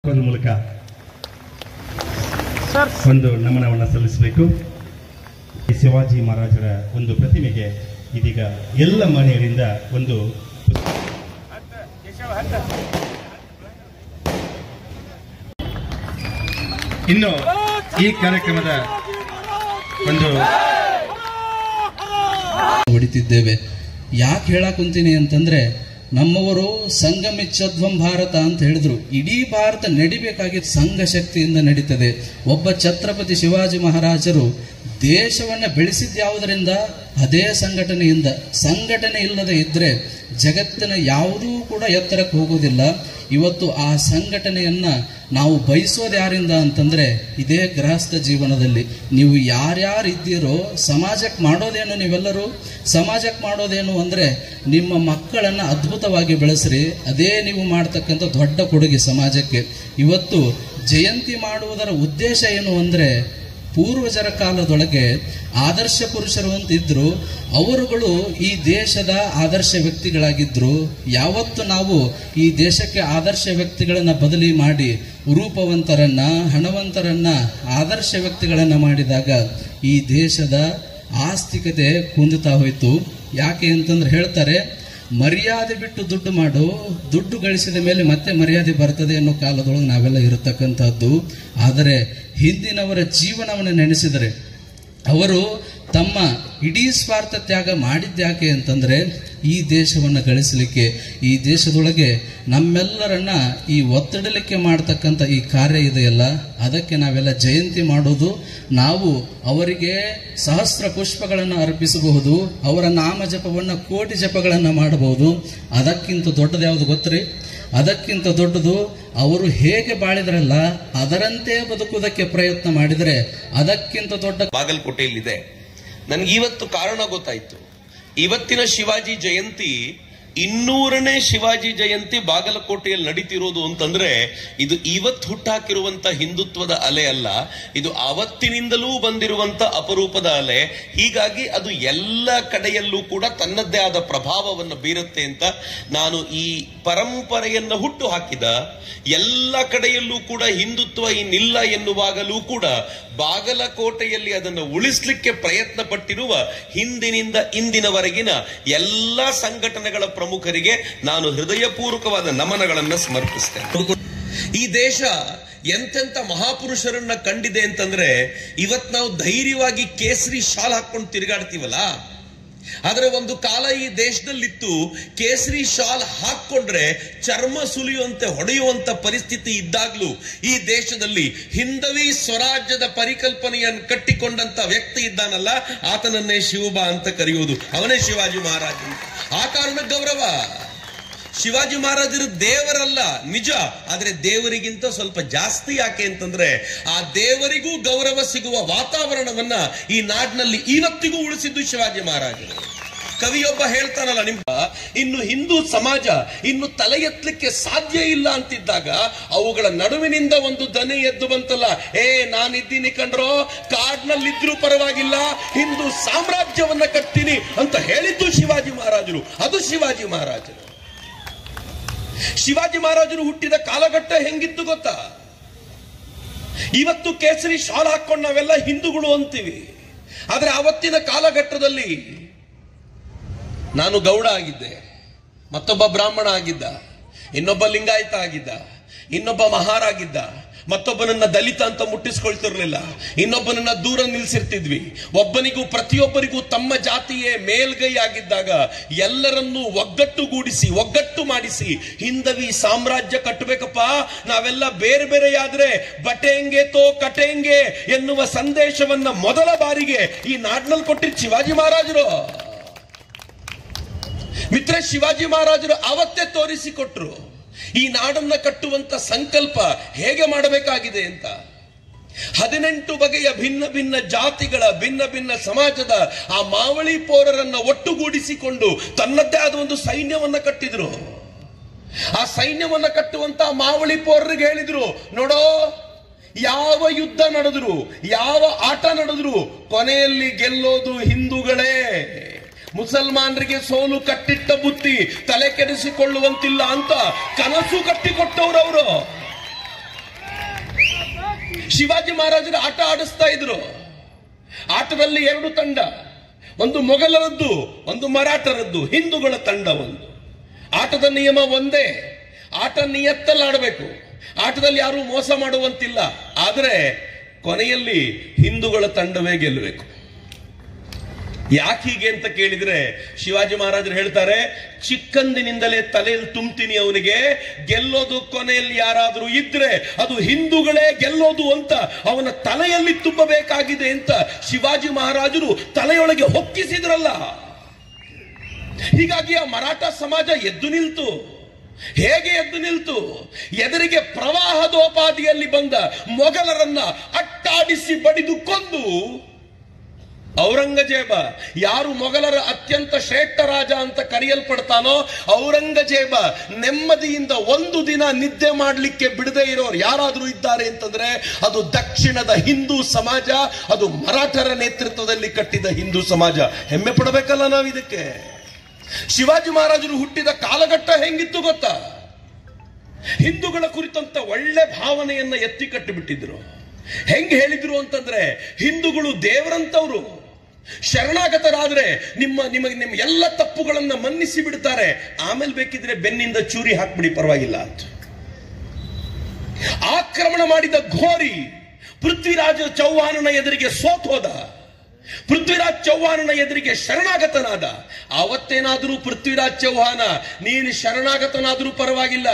ಮೂಲಕ ಒಂದು ನಮನವನ್ನು ಸಲ್ಲಿಸಬೇಕು. ಶಿವಾಜಿ ಮಹಾರಾಜರ ಒಂದು ಪ್ರತಿಮೆಗೆ ಇದೀಗ ಎಲ್ಲ ಮನೆಯರಿಂದ ಒಂದು ಇನ್ನು ಈ ಕಾರ್ಯಕ್ರಮದ ಒಂದು ಹೊಡಿತಿದ್ದೇವೆ. ಯಾಕೆ ಹೇಳಕ್ ಕುಂತೀನಿ ಅಂತಂದ್ರೆ, ನಮ್ಮವರು ಸಂಘಮಿಚ್ಛಧ್ವಂ ಭಾರತ ಅಂತ ಹೇಳಿದ್ರು. ಇಡೀ ಭಾರತ ನಡಿಬೇಕಾಗಿದ್ದ ಸಂಘ ಶಕ್ತಿಯಿಂದ ನಡೀತದೆ. ಒಬ್ಬ ಛತ್ರಪತಿ ಶಿವಾಜಿ ಮಹಾರಾಜರು ದೇಶವನ್ನ ಬೆಳೆಸಿದ ಯಾವುದರಿಂದ? ಅದೇ ಸಂಘಟನೆಯಿಂದ. ಸಂಘಟನೆ ಇಲ್ಲದೆ ಇದ್ರೆ ಜಗತ್ತಿನ ಯಾವುದೂ ಕೂಡ ಎತ್ತರಕ್ಕೆ ಹೋಗೋದಿಲ್ಲ. ಇವತ್ತು ಆ ಸಂಘಟನೆಯನ್ನ ನಾವು ಬಯಸೋದು ಯಾರಿಂದ ಅಂತಂದ್ರೆ, ಇದೇ ಗೃಹಸ್ಥ ಜೀವನದಲ್ಲಿ ನೀವು ಯಾರ್ಯಾರು ಇದ್ದೀರೋ ಸಮಾಜಕ್ಕೆ ಮಾಡೋದೇನು? ನೀವೆಲ್ಲರೂ ಸಮಾಜಕ್ಕೆ ಮಾಡೋದೇನು ಅಂದ್ರೆ, ನಿಮ್ಮ ಮಕ್ಕಳನ್ನ ಅದ್ಭುತವಾಗಿ ಬೆಳೆಸ್ರಿ. ಅದೇ ನೀವು ಮಾಡ್ತಕ್ಕಂಥ ದೊಡ್ಡ ಕೊಡುಗೆ ಸಮಾಜಕ್ಕೆ. ಇವತ್ತು ಜಯಂತಿ ಮಾಡುವುದರ ಉದ್ದೇಶ ಏನು ಅಂದ್ರೆ, ಪೂರ್ವಜರ ಕಾಲದೊಳಗೆ ಆದರ್ಶ ಪುರುಷರು ಅಂತ ಇದ್ರು. ಅವರುಗಳು ಈ ದೇಶದ ಆದರ್ಶ ವ್ಯಕ್ತಿಗಳಾಗಿದ್ರು. ಯಾವತ್ತು ನಾವು ಈ ದೇಶಕ್ಕೆ ಆದರ್ಶ ವ್ಯಕ್ತಿಗಳನ್ನ ಬದಲಿ ಮಾಡಿ ರೂಪವಂತರನ್ನ, ಹಣವಂತರನ್ನ ಆದರ್ಶ ವ್ಯಕ್ತಿಗಳನ್ನ ಮಾಡಿದಾಗ ಈ ದೇಶದ ಆಸ್ತಿಕತೆ ಕುಂದುತ್ತಾ ಹೋಯ್ತು. ಯಾಕೆ ಅಂತಂದ್ರೆ ಹೇಳ್ತಾರೆ, ಮರ್ಯಾದೆ ಬಿಟ್ಟು ದುಡ್ಡು ಮಾಡು, ದುಡ್ಡು ಗಳಿಸಿದ ಮೇಲೆ ಮತ್ತೆ ಮರ್ಯಾದೆ ಬರ್ತದೆ ಅನ್ನೋ ಕಾಲದೊಳಗೆ ನಾವೆಲ್ಲ ಇರತಕ್ಕಂಥದ್ದು. ಆದರೆ ಹಿಂದಿನವರ ಜೀವನವನ್ನು ನೆನೆಸಿದರೆ ಅವರು ತಮ್ಮ ಇಡೀ ಸ್ವಾರ್ಥ ತ್ಯಾಗ ಮಾಡಿದ್ಯಾಕೆ ಅಂತಂದ್ರೆ, ಈ ದೇಶವನ್ನು ಗಳಿಸಲಿಕ್ಕೆ, ಈ ದೇಶದೊಳಗೆ ನಮ್ಮೆಲ್ಲರನ್ನ ಈ ಒತ್ತಡಲಿಕ್ಕೆ ಮಾಡ್ತಕ್ಕಂಥ ಈ ಕಾರ್ಯ ಇದೆಯಲ್ಲ, ಅದಕ್ಕೆ ನಾವೆಲ್ಲ ಜಯಂತಿ ಮಾಡೋದು. ನಾವು ಅವರಿಗೆ ಸಹಸ್ರ ಪುಷ್ಪಗಳನ್ನು ಅರ್ಪಿಸಬಹುದು, ಅವರ ನಾಮ ಜಪವನ್ನು ಕೋಟಿ ಜಪಗಳನ್ನು ಮಾಡಬಹುದು. ಅದಕ್ಕಿಂತ ದೊಡ್ಡದು ಯಾವುದು ಗೊತ್ತರಿ? ಅದಕ್ಕಿಂತ ದೊಡ್ಡದು ಅವರು ಹೇಗೆ ಬಾಳಿದ್ರಲ್ಲ ಅದರಂತೆ ಬದುಕುವುದಕ್ಕೆ ಪ್ರಯತ್ನ ಮಾಡಿದರೆ ಅದಕ್ಕಿಂತ ದೊಡ್ಡ. ಬಾಗಲಕೋಟೆಯಲ್ಲಿದೆ. ನನಗೆ ಇವತ್ತು ಕಾರಣ ಗೊತ್ತಾಯ್ತು. ಇವತ್ತಿನ ಶಿವಾಜಿ ಜಯಂತಿ 200ನೇ ಶಿವಾಜಿ ಜಯಂತಿ ಬಾಗಲಕೋಟೆಯಲ್ಲಿ ನಡೀತಿರೋದು ಅಂತಂದ್ರೆ, ಇದು ಇವತ್ತು ಹುಟ್ಟಾಕಿರುವಂತ ಹಿಂದುತ್ವದ ಅಲೆ ಅಲ್ಲ, ಇದು ಆವತ್ತಿನಿಂದಲೂ ಬಂದಿರುವಂತ ಅಪರೂಪದ ಅಲೆ. ಹೀಗಾಗಿ ಅದು ಎಲ್ಲ ಕಡೆಯಲ್ಲೂ ಕೂಡ ತನ್ನದ್ದೇ ಆದ ಪ್ರಭಾವವನ್ನು ಬೀರುತ್ತೆ ಅಂತ ನಾನು ಈ ಪರಂಪರೆಯನ್ನು ಹುಟ್ಟು ಹಾಕಿದ ಎಲ್ಲ ಕಡೆಯಲ್ಲೂ ಕೂಡ ಹಿಂದುತ್ವ ಇನ್ನಿಲ್ಲ ಎನ್ನುವಾಗಲೂ ಕೂಡ ಬಾಗಲಕೋಟೆಯಲ್ಲಿ ಅದನ್ನು ಉಳಿಸ್ಲಿಕ್ಕೆ ಪ್ರಯತ್ನ ಪಟ್ಟಿರುವ ಹಿಂದಿನಿಂದ ಇಂದಿನವರೆಗಿನ ಎಲ್ಲ ಸಂಘಟನೆಗಳ ಪ್ರಮುಖರಿಗೆ ನಾನು ಹೃದಯಪೂರ್ವಕವಾದ ನಮನಗಳನ್ನು ಸಮರ್ಪಿಸ್ತೇನೆ. ಈ ದೇಶ ಎಂತೆಂತ ಮಹಾಪುರುಷರನ್ನ ಕಂಡಿದೆ ಅಂತಂದ್ರೆ, ಇವತ್ ನಾವು ಧೈರ್ಯವಾಗಿ ಕೇಸರಿ ಶಾಲ್ ಹಾಕೊಂಡು ತಿರುಗಾಡ್ತೀವಲ್ಲ, ಆದ್ರೆ ಒಂದು ಕಾಲ ಈ ದೇಶದಲ್ಲಿತ್ತು, ಕೇಸರಿ ಶಾಲ್ ಹಾಕೊಂಡ್ರೆ ಚರ್ಮ ಸುಲಿಯುವಂತೆ ಹೊಡೆಯುವಂತ ಪರಿಸ್ಥಿತಿ ಇದ್ದಾಗ್ಲೂ ಈ ದೇಶದಲ್ಲಿ ಹಿಂದವಿ ಸ್ವರಾಜ್ಯದ ಪರಿಕಲ್ಪನೆಯನ್ನು ಕಟ್ಟಿಕೊಂಡಂತ ವ್ಯಕ್ತಿ ಇದ್ದಾನಲ್ಲ, ಆತನನ್ನೇ ಶಿವಬಾ ಅಂತ ಕರೆಯುವುದು. ಅವನೇ ಶಿವಾಜಿ ಮಹಾರಾಜ. ಆ ಕಾರಣ ಗೌರವ. ಶಿವಾಜಿ ಮಹಾರಾಜರು ದೇವರಲ್ಲ ನಿಜ, ಆದ್ರೆ ದೇವರಿಗಿಂತ ಸ್ವಲ್ಪ ಜಾಸ್ತಿ. ಯಾಕೆ ಅಂತಂದ್ರೆ, ಆ ದೇವರಿಗೂ ಗೌರವ ಸಿಗುವ ವಾತಾವರಣವನ್ನ ಈ ನಾಡಿನಲ್ಲಿ ಇವತ್ತಿಗೂ ಉಳಿಸಿದ್ದು ಶಿವಾಜಿ ಮಹಾರಾಜರು. ಕವಿಯೊಬ್ಬ ಹೇಳ್ತಾನಲ್ಲ, ಇನ್ನು ಹಿಂದೂ ಸಮಾಜ ಇನ್ನು ತಲೆ ಎತ್ತಲಿಕ್ಕೆ ಸಾಧ್ಯ ಇಲ್ಲ ಅಂತಿದ್ದಾಗ ಅವುಗಳ ನಡುವಿನಿಂದ ಒಂದು ದನಿ ಎದ್ದು ಬಂತಲ್ಲ, ನಾನಿದ್ದೀನಿ ಕಣ್ರೋ, ಕಾಡ್ನಲ್ಲಿದ್ರೂ ಪರವಾಗಿಲ್ಲ, ಹಿಂದೂ ಸಾಮ್ರಾಜ್ಯವನ್ನ ಕಟ್ತೀನಿ ಅಂತ ಹೇಳಿದ್ದು ಶಿವಾಜಿ ಮಹಾರಾಜರು. ಅದು ಶಿವಾಜಿ ಮಹಾರಾಜರು. ಶಿವಾಜಿ ಮಹಾರಾಜರು ಹುಟ್ಟಿದ ಕಾಲಘಟ್ಟ ಹೆಂಗಿತ್ತು ಗೊತ್ತಾ? ಇವತ್ತು ಕೇಸರಿ ಶಾಲ್ ಹಾಕೊಂಡು ನಾವೆಲ್ಲ ಹಿಂದೂಗಳು ಅಂತೀವಿ, ಆದ್ರೆ ಆವತ್ತಿನ ಕಾಲಘಟ್ಟದಲ್ಲಿ ನಾನು ಗೌಡ ಆಗಿದ್ದೆ, ಮತ್ತೊಬ್ಬ ಬ್ರಾಹ್ಮಣ ಆಗಿದ್ದ, ಇನ್ನೊಬ್ಬ ಲಿಂಗಾಯತ ಆಗಿದ್ದ, ಇನ್ನೊಬ್ಬ ಮಹಾರ ಆಗಿದ್ದ, ಮತ್ತೊಬ್ಬನನ್ನ ದಲಿತ ಅಂತ ಮುಟ್ಟಿಸ್ಕೊಳ್ತಿರ್ಲಿಲ್ಲ, ಇನ್ನೊಬ್ಬನನ್ನ ದೂರ ನಿಲ್ಸಿರ್ತಿದ್ವಿ. ಒಬ್ಬನಿಗೂ ಪ್ರತಿಯೊಬ್ಬರಿಗೂ ತಮ್ಮ ಜಾತಿಯೇ ಮೇಲ್ಗೈ ಆಗಿದ್ದಾಗ ಎಲ್ಲರನ್ನೂ ಒಗ್ಗಟ್ಟುಗೂಡಿಸಿ ಒಗ್ಗಟ್ಟು ಮಾಡಿಸಿ ಹಿಂದವಿ ಸಾಮ್ರಾಜ್ಯ ಕಟ್ಟಬೇಕಪ್ಪ, ನಾವೆಲ್ಲ ಬೇರೆ ಬೇರೆಯಾದ್ರೆ ಬಟೆಂಗೆ ತೋ ಕಟೆಂಗೆ ಎನ್ನುವ ಸಂದೇಶವನ್ನ ಮೊದಲ ಬಾರಿಗೆ ಈ ನಾಡಿನಲ್ಲಿ ಕೊಟ್ಟಿದ್ದು ಶಿವಾಜಿ ಮಹಾರಾಜರು. ಮಿತ್ರ, ಶಿವಾಜಿ ಮಹಾರಾಜರು ಅವತ್ತೇ ತೋರಿಸಿಕೊಟ್ರು ಈ ನಾಡನ್ನ ಕಟ್ಟುವಂತ ಸಂಕಲ್ಪ ಹೇಗೆ ಮಾಡಬೇಕಾಗಿದೆ ಅಂತ. 18 ಬಗೆಯ ಭಿನ್ನ ಭಿನ್ನ ಜಾತಿಗಳ ಭಿನ್ನ ಭಿನ್ನ ಸಮಾಜದ ಆ ಮಾವಳಿ ಪೌರರನ್ನ ಒಟ್ಟುಗೂಡಿಸಿಕೊಂಡು ತನ್ನದ್ದೇ ಆದ ಒಂದು ಸೈನ್ಯವನ್ನ ಕಟ್ಟಿದ್ರು. ಆ ಸೈನ್ಯವನ್ನ ಕಟ್ಟುವಂತ ಮಾವಳಿ ಪೌರರಿಗೆ ಹೇಳಿದ್ರು, ನೋಡೋ, ಯಾವ ಯುದ್ಧ ನಡೆದ್ರು, ಯಾವ ಆಟ ನಡೆದ್ರು, ಕೊನೆಯಲ್ಲಿ ಗೆಲ್ಲೋದು ಹಿಂದೂಗಳೇ. ಮುಸಲ್ಮಾನರಿಗೆ ಸೋಲು ಕಟ್ಟಿಟ್ಟ ಬುತ್ತಿ, ತಲೆ ಕೆಡಿಸಿಕೊಳ್ಳುವಂತಿಲ್ಲ ಅಂತ ಕನಸು ಕಟ್ಟಿಕೊಟ್ಟವರು ಅವರು. ಶಿವಾಜಿ ಮಹಾರಾಜರು ಆಟ ಆಡಿಸ್ತಾ ಇದ್ರು. ಆಟದಲ್ಲಿ 2 ತಂಡ, ಒಂದು ಮೊಘಲರದ್ದು, ಒಂದು ಮರಾಠರದ್ದು, ಹಿಂದೂಗಳ ತಂಡ ಒಂದು. ಆಟದ ನಿಯಮ ಒಂದೇ, ಆಟ ನಿಯತ್ತಲ್ಲಿ ಆಡಬೇಕು, ಆಟದಲ್ಲಿ ಯಾರು ಮೋಸ ಮಾಡುವಂತಿಲ್ಲ. ಆದರೆ ಕೊನೆಯಲ್ಲಿ ಹಿಂದೂಗಳ ತಂಡವೇ ಗೆಲ್ಲಬೇಕು. ಯಾಕೀಗೆ ಅಂತ ಕೇಳಿದ್ರೆ ಶಿವಾಜಿ ಮಹಾರಾಜರು ಹೇಳ್ತಾರೆ, ಚಿಕ್ಕಂದಿನಿಂದಲೇ ತಲೆಯಲ್ಲಿ ತುಂಬ್ತೀನಿ ಅವನಿಗೆ, ಗೆಲ್ಲೋದು ಕೊನೆಯಲ್ಲಿ ಯಾರಾದ್ರೂ ಇದ್ರೆ ಅದು ಹಿಂದೂಗಳೇ ಗೆಲ್ಲೋದು ಅಂತ ಅವನ ತಲೆಯಲ್ಲಿ ತುಂಬಬೇಕಾಗಿದೆ ಅಂತ ಶಿವಾಜಿ ಮಹಾರಾಜರು ತಲೆಯೊಳಗೆ ಹೊಕ್ಕಿಸಿದ್ರಲ್ಲ. ಹೀಗಾಗಿ ಆ ಮರಾಠ ಸಮಾಜ ಎದ್ದು ನಿಲ್ತು. ಹೇಗೆ ಎದ್ದು ನಿಲ್ತು? ಎದುರಿಗೆ ಪ್ರವಾಹದೋಪಾದಿಯಲ್ಲಿ ಬಂದ ಮೊಘಲರನ್ನ ಅಟ್ಟಾಡಿಸಿ ಬಡಿದು ಕೊಂದು ಔರಂಗಜೇಬ, ಯಾರು ಮೊಘಲರ ಅತ್ಯಂತ ಶ್ರೇಷ್ಠ ರಾಜ ಅಂತ ಕರೆಯಲ್ಪಡ್ತಾನೋ, ಔರಂಗಜೇಬ ನೆಮ್ಮದಿಯಿಂದ 1 ದಿನ ನಿದ್ದೆ ಮಾಡಲಿಕ್ಕೆ ಬಿಡದೇ ಇರೋರು ಯಾರಾದ್ರೂ ಇದ್ದಾರೆ ಅಂತಂದ್ರೆ ಅದು ದಕ್ಷಿಣದ ಹಿಂದೂ ಸಮಾಜ, ಅದು ಮರಾಠರ ನೇತೃತ್ವದಲ್ಲಿ ಕಟ್ಟಿದ ಹಿಂದೂ ಸಮಾಜ. ಹೆಮ್ಮೆ ಪಡಬೇಕಲ್ಲ ನಾವು ಇದಕ್ಕೆ. ಶಿವಾಜಿ ಮಹಾರಾಜರು ಹುಟ್ಟಿದ ಕಾಲಘಟ್ಟ ಹೆಂಗಿತ್ತು ಗೊತ್ತಾ? ಹಿಂದೂಗಳ ಕುರಿತಂತ ಒಳ್ಳೆ ಭಾವನೆಯನ್ನ ಎತ್ತಿ ಕಟ್ಟಿಬಿಟ್ಟಿದ್ರು. ಹೆಂಗ್ ಹೇಳಿದ್ರು ಅಂತಂದ್ರೆ, ಹಿಂದೂಗಳು ದೇವರಂತವ್ರು, ಶರಣಾಗತರಾದ್ರೆ ನಿಮ್ಮ ಎಲ್ಲ ತಪ್ಪುಗಳನ್ನ ಮನ್ನಿಸಿ ಬಿಡ್ತಾರೆ, ಆಮೇಲೆ ಬೇಕಿದ್ರೆ ಬೆನ್ನಿಂದ ಚೂರಿ ಹಾಕ್ಬಿಡಿ ಪರವಾಗಿಲ್ಲ ಅಂತ. ಆಕ್ರಮಣ ಮಾಡಿದ ಘೋರಿ ಪೃಥ್ವಿರಾಜ ಚೌಹಾಣನ ಎದುರಿಗೆ ಸೋತ್ ಹೋದ. ಪೃಥ್ವಿರಾಜ್ ಚೌಹಾಣನ ಎದುರಿಗೆ ಶರಣಾಗತನಾದ. ಆವತ್ತೇನಾದ್ರೂ ಪೃಥ್ವಿರಾಜ್ ಚೌಹಾಣ, ನೀನು ಶರಣಾಗತನಾದ್ರೂ ಪರವಾಗಿಲ್ಲ,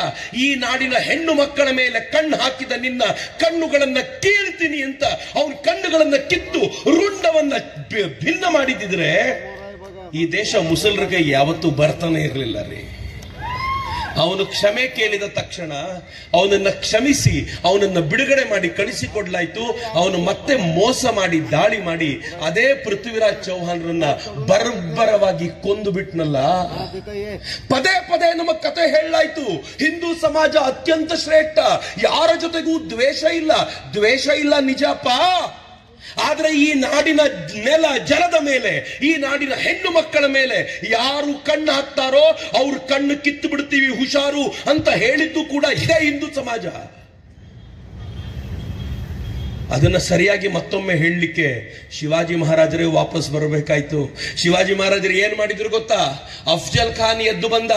ಈ ನಾಡಿನ ಹೆಣ್ಣು ಮಕ್ಕಳ ಮೇಲೆ ಕಣ್ಣು ಹಾಕಿದ ನಿನ್ನ ಕಣ್ಣುಗಳನ್ನ ಕೀಳ್ತೀನಿ ಅಂತ ಅವನ ಕಣ್ಣುಗಳನ್ನ ಕಿತ್ತು ರುಂಡವನ್ನ ಭಿನ್ನ ಮಾಡಿದ್ರೆ ಈ ದೇಶ ಮುಸಲ್ರಿಗೆ ಯಾವತ್ತೂ ಬರ್ತಾನೆ ಇರಲಿಲ್ಲ ರೀ. ಅವನು ಕ್ಷಮೆ ಕೇಳಿದ ತಕ್ಷಣ ಅವನನ್ನ ಕ್ಷಮಿಸಿ ಅವನನ್ನ ಬಿಡುಗಡೆ ಮಾಡಿ ಕಳಿಸಿಕೊಡ್ಲಾಯ್ತು. ಅವನು ಮತ್ತೆ ಮೋಸ ಮಾಡಿ ದಾಳಿ ಮಾಡಿ ಅದೇ ಪೃಥ್ವಿರಾಜ್ ಚೌಹಾಣ್ರನ್ನ ಬರ್ಬರವಾಗಿ ಕೊಂದು ಬಿಟ್ನಲ್ಲ. ಪದೇ ಪದೇ ನಮ್ಮ ಕತೆ ಹೇಳಲಾಯ್ತು. ಹಿಂದೂ ಸಮಾಜ ಅತ್ಯಂತ ಶ್ರೇಷ್ಠ, ಯಾರ ಜೊತೆಗೂ ದ್ವೇಷ ಇಲ್ಲ ನಿಜಪ್ಪ. ಆದ್ರೆ ಈ ನಾಡಿನ ನೆಲ ಜಲದ ಮೇಲೆ, ಈ ನಾಡಿನ ಹೆಣ್ಣು ಮಕ್ಕಳ ಮೇಲೆ ಯಾರು ಕಣ್ಣು ಹಾಕ್ತಾರೋ ಅವ್ರ ಕಣ್ಣು ಕಿತ್ತು ಬಿಡ್ತೀವಿ, ಹುಷಾರು ಅಂತ ಹೇಳಿದ್ದು ಕೂಡ ಇದೇ ಹಿಂದೂ ಸಮಾಜ. ಅದನ್ನ ಸರಿಯಾಗಿ ಮತ್ತೊಮ್ಮೆ ಹೇಳಲಿಕ್ಕೆ ಶಿವಾಜಿ ಮಹಾರಾಜರೇ ವಾಪಸ್ ಬರಬೇಕಾಯ್ತು. ಶಿವಾಜಿ ಮಹಾರಾಜರು ಏನ್ ಮಾಡಿದ್ರು ಗೊತ್ತಾ? ಅಫ್ಜಲ್ ಖಾನ್ ಎದ್ದು ಬಂದ.